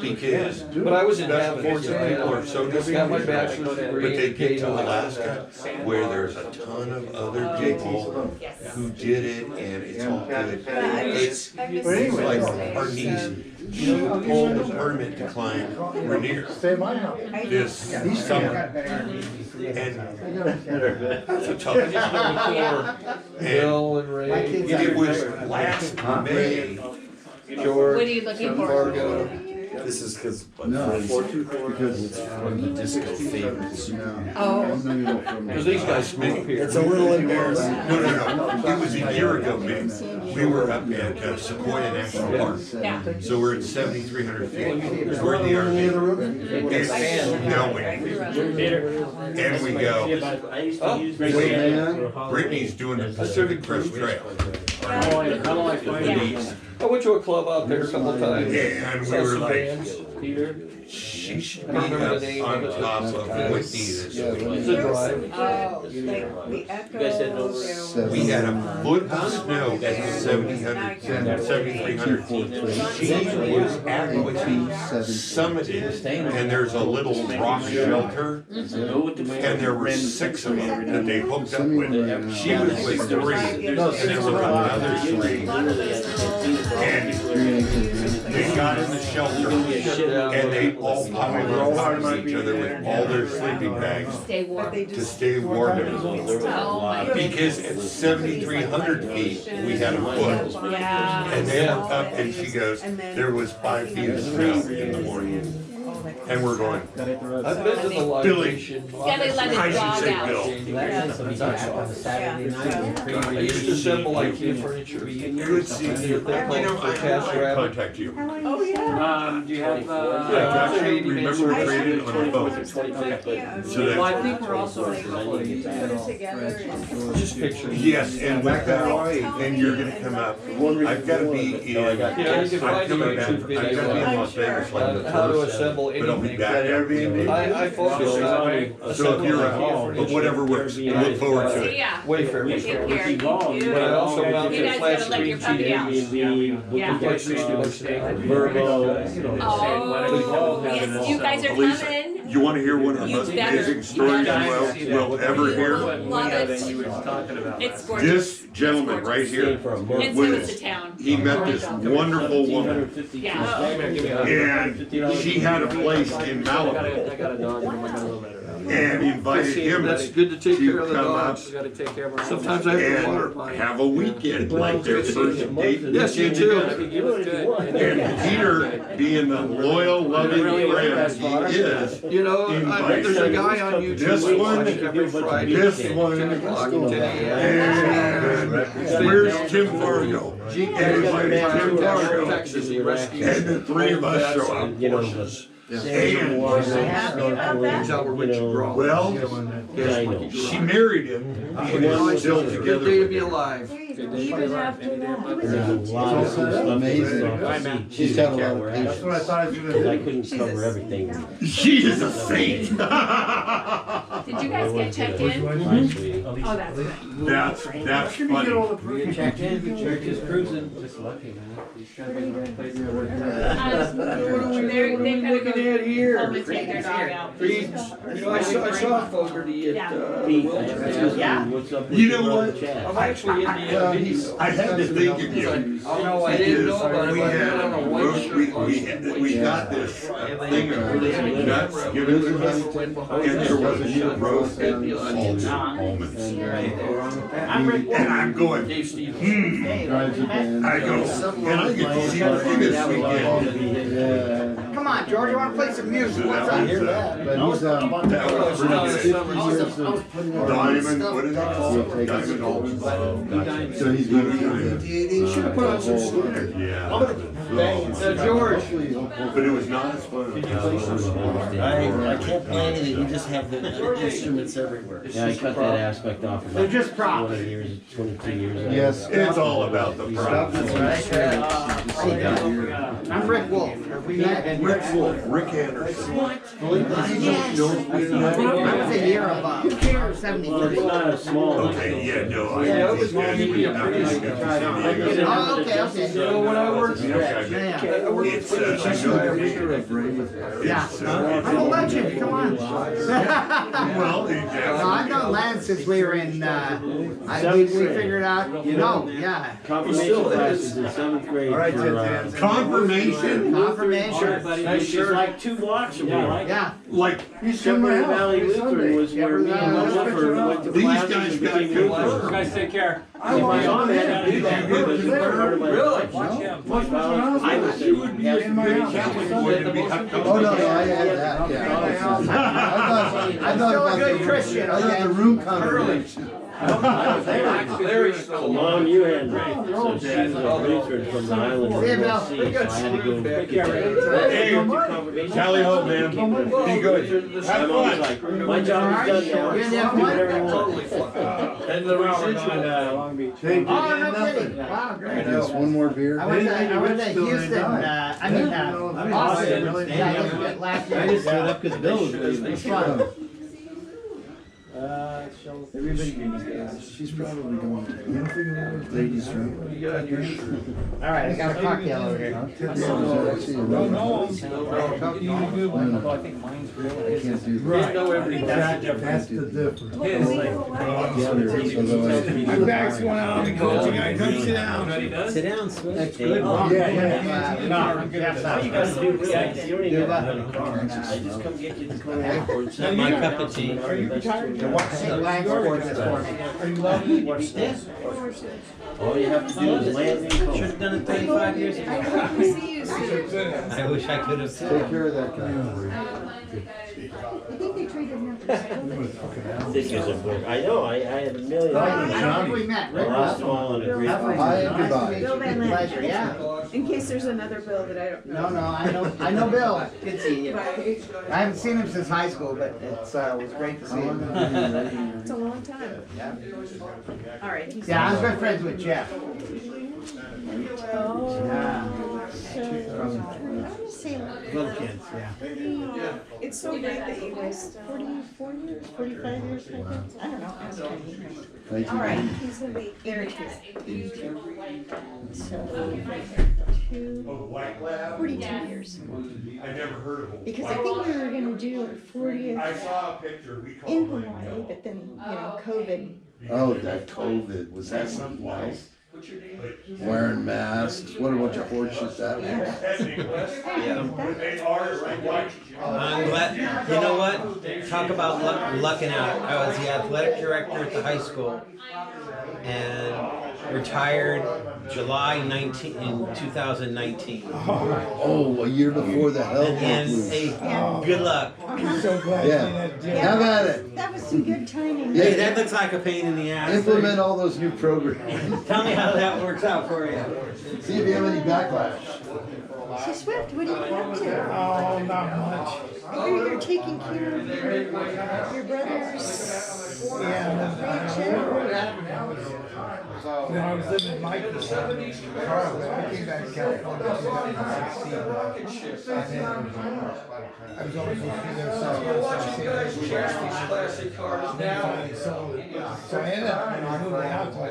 because But I was in special Havana. forces people are so I got my disappointed. bachelor's But degree. they get paid to off. Alaska where there's a ton of other people who did it and it's all good. It's like our niece, she pulled the permit to climb Rainier this summer. And that's a tough job. And Bill and Ray. it was last May. George. What are you looking for? Fargo. This is because Because it's one of the disco favorites. Oh. Because these guys smoke up here. It's a little embarrassing. No. It was a year ago, man. We were up at Sequoia National Park. Yeah. So we're at 7,300 feet. We're in the RV. It's snowing. And we go, Brittany's doing the Pacific Crest Trail. I went to a club out there a couple of times. And we Saw were some like, bands. she should be up on top of Whitney this It's week. a drive. Oh, like the echo. We had a foot of snow at 7,300 feet. She was at Whitney, summited, and there's a little rock shelter, and there were 6 of them that they hooked up with. She was with 3, and there were another 3. And they got in the shelter, and they all piled on top of each other with all their sleeping bags Stay warm. to stay warm. Oh my goodness. Because at 7,300 feet, we had a foot. Yeah. And they were up, and she goes, there was 5 feet of snow in the morning. And we're going, I've been to the live Billy. station. Yeah, they let I it should dog say out. Bill. I used to assemble IKEA furniture. Good seeing you. They're You know, called I for Cash have to Rabbit. contact you. Oh, yeah. Do you have, I got you, remember we traded on the phone. So well, I that, think we're also, Together and. Just pictures. yes, and with that, and you're gonna come up. I've gotta be in, Yeah, you can I'm find a coming back, YouTube I've video gotta be in Las Vegas like the how to first, assemble but I'll be anything. back. I focus on So if assembling you're IKEA out, but whatever works, furniture. look forward to See it. ya. Wayfair. Take care. But I also You mounted guys flat gotta let screen your puppy out. TVs. Yeah. Like 60 bucks an hour. Oh, yes, you guys are Elisa, coming. You wanna hear one of the You most better. amazing stories we'll ever hear? Love it. It's gorgeous. This gentleman right here, And so is was, the town. he met this wonderful woman, Yeah. and she had a place in Malibu, and invited him That's good to take care of the come up dogs. Sometimes I have to water and mine. have a weekend, like their first date. Yes, you too. And Peter, being the loyal, loving friend he is, You know, I bet there's a guy on YouTube. This I one, watch every Friday. this one, 10 o'clock, 10 and a.m. where's Tim Fargo? And invited Tim Fargo, Texas, he rescued. and the 3 of us show up. Horses. And, Happy about Brings that? out what you draw. well, she married him, and they're still Good together day to with be him. alive. Even after that. There's a lot of amazing. She's got a lot of patience. I thought I was gonna. I couldn't cover everything. She is a saint. Did you guys get checked in? Oh, that's good. That's funny. checked in, just cruising, just lucky, man. He's trying to be in the right place. They've got to go Looking at here. home and take their dog out. Feeds. You know, I saw Fogarty at Wilton's. Yeah. You know what? I'm actually in the video. I had to think of you. Oh, no, I didn't know about it. We but I had, had on a white shirt. we got this thing of nuts given to us, and there was a roast and salted almonds. And I'm going, Dave Stevens. I go, and I get to see her this weekend. come on, George, you wanna play some music? What's I up? hear that, but he's, that was fifty years of. Diamond, what is that called? Diamond Ultra. So he's gonna be. He should have put on some sweater. Yeah. George. But it was not as fun. I can't play anything, you just have the instruments everywhere. Yeah, I cut that aspect off They're about just props. 20 years, 22 years ago. Yes. It's all about the Stop process. it. I'm Rick Wolf. Have we met? Rick Wolf, Rick Anderson. Yes. I was a year above. 73. It's not a small. Okay, yeah, no, I. Yeah, it was gonna be a Oh, okay. You know, when I worked Yeah. It's, Yeah. I'm a legend, come on. well, No, I've known Lance since we were in, we figured out, no, yeah. Confirmation classes in 7th grade. All right, for, confirmation, Confirmation. which is like 2 blocks away. Yeah. like, Shepherd Valley Lutheran was where me and my Wilford went to these classes guys and got became good Lutherans. work. Guys, take care. See, my mom had to do that because it was part of my. Really? Watch him. I was You would be in my house. Oh, no, I had that, yeah. I I'm thought still a about good the- Christian, I thought okay? the room confirmation. Larry stole Mom, you had so she's a Lutheran from the island of See you, Bill. North Sea, so I had to go pick her. Hey, tally ho, man, be good. My mom's like, my job is done now. You didn't Do have fun? whatever you want. totally flipped. And the residual. Long Beach. They did Oh, no nothing. kidding. Wow, great. Just one more beer. I went to Houston, Austin, yeah, last year. I just stood up because Bill was leaving. It was fun. She's probably going to ladies' room. You got your shirt. All right, I got a cocktail over here. I think mine's real. I can't do Didn't know everything. That's the difference. My back's going out and coaching, I come sit down. Sit down, Swift. That's good. No, I'm good. You guys do this. You don't even have to have a car. I just come get you at the corner airport. It's not my cup of tea. Are you retired? St. Lance scored this morning. Are you loving Watch this. All you have to do is land and Should coast. have done it 35 years ago. I wish I could have. Take care of that camera. This is a book. I know, I had a million. I don't think we met. I lost them all in a great fight. Hi and goodbye. Bill Van Lent. Pleasure, yeah. In case there's another Bill that I don't know. No, I know Bill. Good seeing you. Bye. I haven't seen him since high school, but it was great to see him. It's a long time. All right. he's- Yeah, I'm good friends with Jeff. Oh. Yeah. Say, Little kids, yeah. it's so great that you guys, 44 years, 45 years, I think. I don't know. Ask Penny. Thank All right, you. he's gonna be very cute. So, 42 years. I never heard of them. Because I think we were gonna do our 40th I saw a picture, we called in it. Hawaii, but then, COVID. Oh, that COVID, was that something else? Wearing masks, what a bunch of horseshit that was. They are like white. I'm glad, you know what? Talk about lucking out. I was the athletic director at the high school and retired July 19 in 2019. Oh, a year before the hell And broke loose. good luck. Yeah, have at it. That was some good timing. Hey, that looks like a pain in the ass. Implement all those new programs. Tell me how that works out for you. See if you have any backlash. So Swift, what are you up to? Oh, not much. You're taking care of your brother's When I was living in Michael's, I came back to California in 2016. And then I was always looking at their Classic cars now. So I ended up moving out to I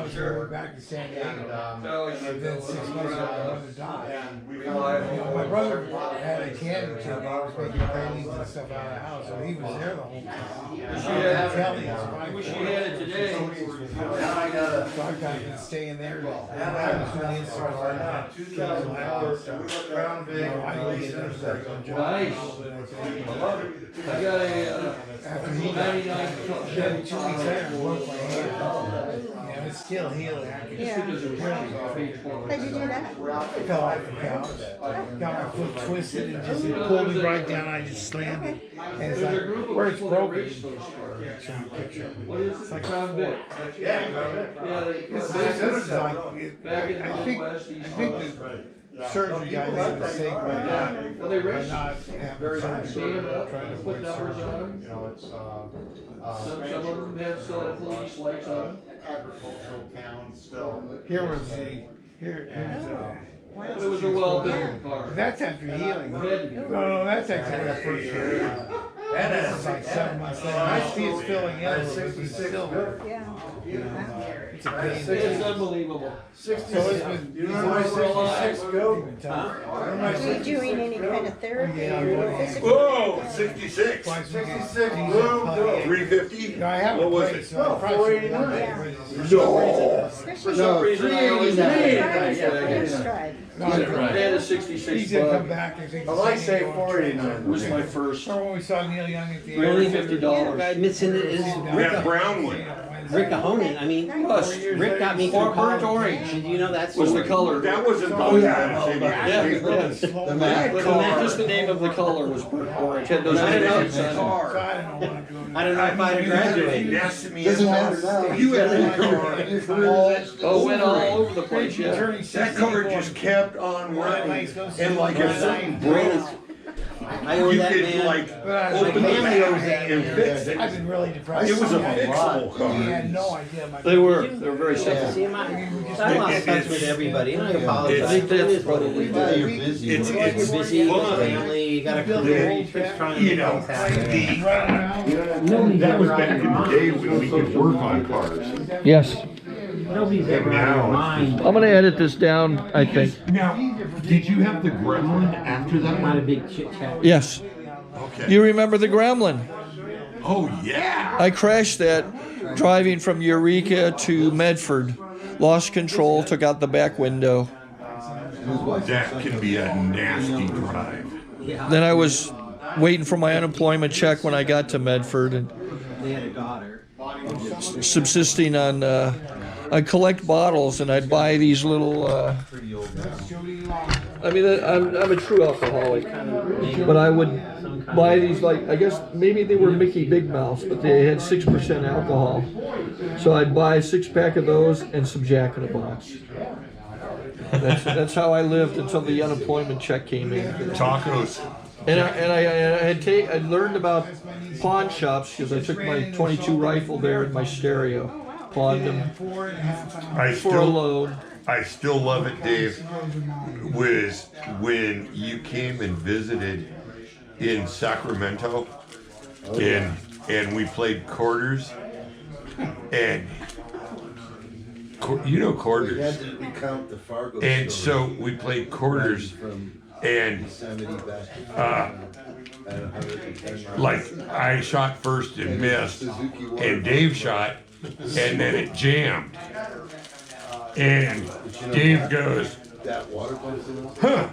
was here back to San Diego. And then 6 months ago, my brother died. My brother had a candy shop. I was making paintings and stuff out of the house, so he was there the whole time. I wish you had it today. So I've kind of been staying there. I was doing Instagram, Nice. I got a after he died, 2 weeks later, I broke my hand. it's still healing. I can Yeah. How'd you do that? I fell off the couch. Got my foot twisted and just pulled me right down. I just slammed it. And it's like, where it's broken. It's like a fork. It's like, I think the surgery guy made a mistake by not having surgery. Trying to put numbers on them. You know, it's, Some of them have still have police lights on. agricultural town still. Here's the. But it was a well-built car. That's after healing. No, that's actually the first year. This is like 7 months later. I see it's filling in, but it's still. Yeah. It's a pain. It's unbelievable. So it's been. You know where 66 go? Are you doing any kind of therapy or physical? Whoa, 66. 66, boom, boom. 350? No, I have What a was place, it? so I probably should run Yeah. it. No. Especially No, 389. first drive. That is He's 66 gonna come bucks. back and think. I like say 489. Was my first. Remember when we saw Neil Young at the $350. Guy missing it is That brown one. Rick Ahonan. I mean, Plus, Rick got me through Or burnt college. orange. Did you know that's was the color. That wasn't Oh, yeah. City. Yeah, yes. The Mac But car. just the name of the color was burnt orange. Had those I don't know. names on it. So I don't know what I'm doing. I don't know if I'd have graduated. Yes, me. Doesn't matter now. You had that that car. Oh, went all over the place, yeah. That car just kept on running. And like if something broke, I owe you that could man. like open the family owes back that and man. fix it. I've been really depressed. It was a I fixable He car. had no idea. They were very simple. See, I lost touch with everybody, and I apologize. I think that's It is what it probably is. Yeah, you're busy. It's- You're it's- busy, you hold got on. family, you got a career, you're just trying to You make know, things happen. That was back in the day when we could work on cars. Yes. Nobody's ever out of their mind. I'm gonna edit this down, I think. Now, did you have the Gremlin after that Not a one? big chit chat. Yes. Okay. You remember the Gremlin? Oh, yeah. I crashed that driving from Eureka to Medford. Lost control, took out the back window. That can be a nasty drive. Then I was waiting for my unemployment check when I got to Medford and They had a daughter. subsisting on I'd collect bottles and I'd buy these little. I mean, I'm a true alcoholic, but I would buy these like I guess maybe they were Mickey Big Mouths, but they had 6% alcohol. So I'd buy a 6-pack of those and some Jack in the Box. That's how I lived until the unemployment check came in. Tacos. And I learned about pawn shops because I took my .22 rifle there and my stereo, pawned them for a loan. I still love it, Dave, was when you came and visited in Sacramento and we played quarters and you know We quarters. had to recount the Fargo And story. so we played quarters From and Yosemite back to uh, at 110 miles. like I shot first and missed and Dave shot and then it jammed. And Dave goes, That water pump in those? huh,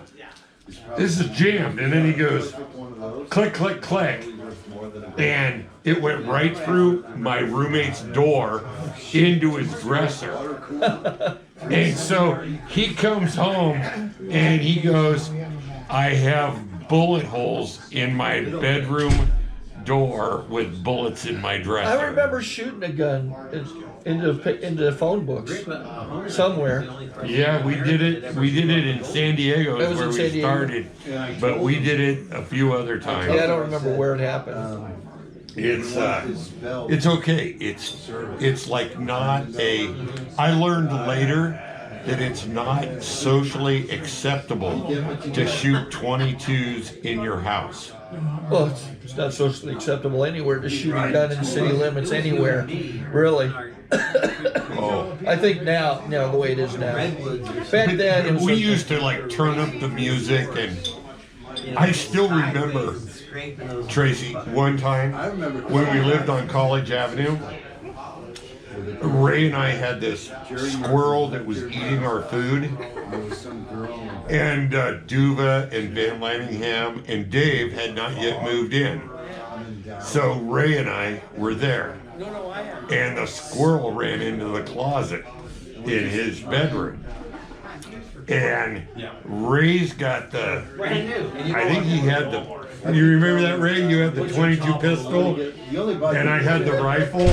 this is jammed. And then he goes, One of those. click, click, click. Worth more than a And it went right through my roommate's door into his dresser. And so he comes home and he goes, I have bullet holes in my bedroom door with bullets in my dresser. I remember shooting a gun into phone books somewhere. Yeah, we did it. We did it in San Diego That is was where in we San Diego. started, but we did it a few other times. Yeah, I don't remember where it happened. It's okay. It's like not a. I learned later that it's not socially acceptable to shoot 22s in your house. Well, it's not socially acceptable anywhere to shoot a gun in city limits anywhere, really. Oh. I think now, the way it is now. Back then, it was We used to like turn up the music, and I still remember, Tracy, one time when we lived on College Avenue, Ray and I had this squirrel that was eating our food, and Duva and Van Lanningham and Dave had not yet moved in. So Ray and I were there, and the squirrel ran into the closet in his bedroom. And Ray's got the, I think he had the, you remember that, Ray? You had the 22 pistol, and I had the rifle.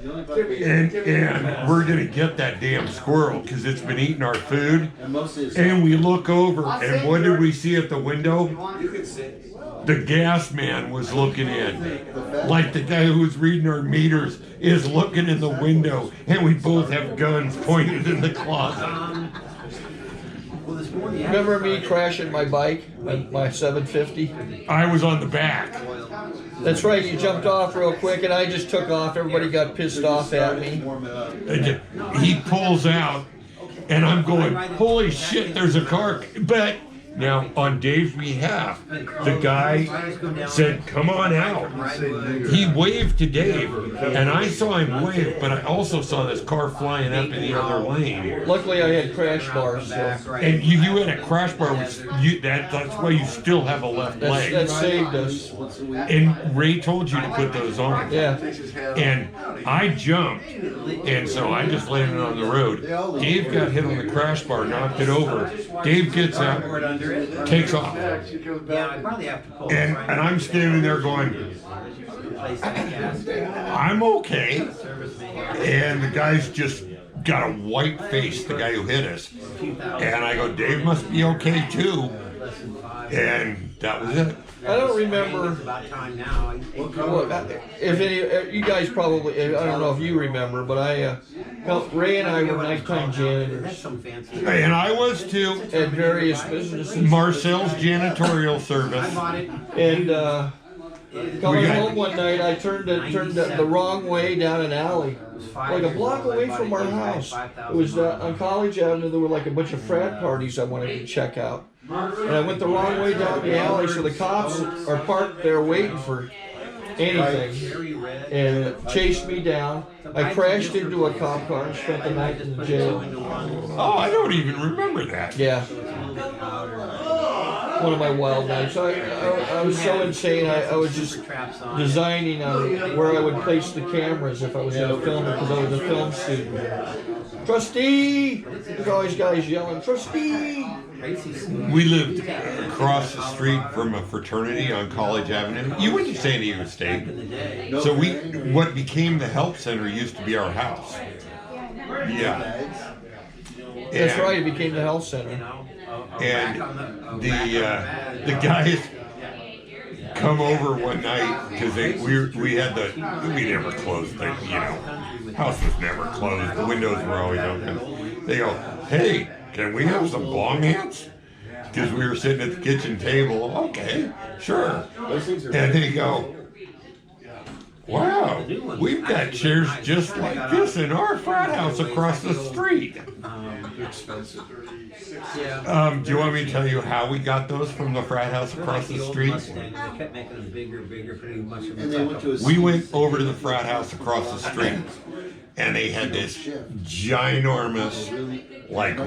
And we're gonna get that damn squirrel because it's been eating our food. And we look over, and what did we see at the window? The gas man was looking in. Like the guy who was reading our meters is looking in the window, and we both have guns pointed in the closet. Remember me crashing my bike, my 750? I was on the back. That's right, you jumped off real quick and I just took off. Everybody got pissed off at me. He pulls out, and I'm going, holy shit, there's a car. But now, on Dave's behalf, the guy said, come on out. He waved to Dave, and I saw him wave, but I also saw this car flying up in the other lane. Luckily, I had crash bars. So. And you had a crash bar, that's why you still have a left leg. That saved us. And Ray told you to put those on. Yeah. And I jumped, and so I just landed on the road. Dave got hit on the crash bar, knocked it over. Dave gets out, takes off. And I'm standing there going, I'm okay. And the guy's just got a white face, the guy who hit us. And I go, Dave must be okay too. And that was it. I don't remember. If any, you guys probably, I don't know if you remember, but Ray and I were nighttime janitors. And I was too. At various businesses. Marcel's janitorial service. And coming home one night, I turned the wrong way down an alley, like a block away from our house. It was on College Avenue. There were like a bunch of frat parties I wanted to check out. And I went the wrong way down the alley, so the cops are parked there waiting for anything, and chased me down. I crashed into a cop car and spent the night in the jail. Oh, I don't even remember that. Yeah. One of my wild nights. I was so insane, I was just designing on where I would place the cameras if I was going to film it, because I was a film student. Trustee! There's always guys yelling, Trustee! We lived across the street from a fraternity on College Avenue. You went to San Diego State. So what became the help center used to be our house. Yeah. That's right, it became the health center. And the guys come over one night because we never closed the house was never closed. The windows were always open. They go, hey, can we have some bong hits? Because we were sitting at the kitchen table. Okay, sure. And they go, wow, we've got chairs just like this in our frat house across the street. Expensive. Do you want me to tell you how we got those from the frat house across the street? We went over to the frat house across the street, and they had this ginormous, like,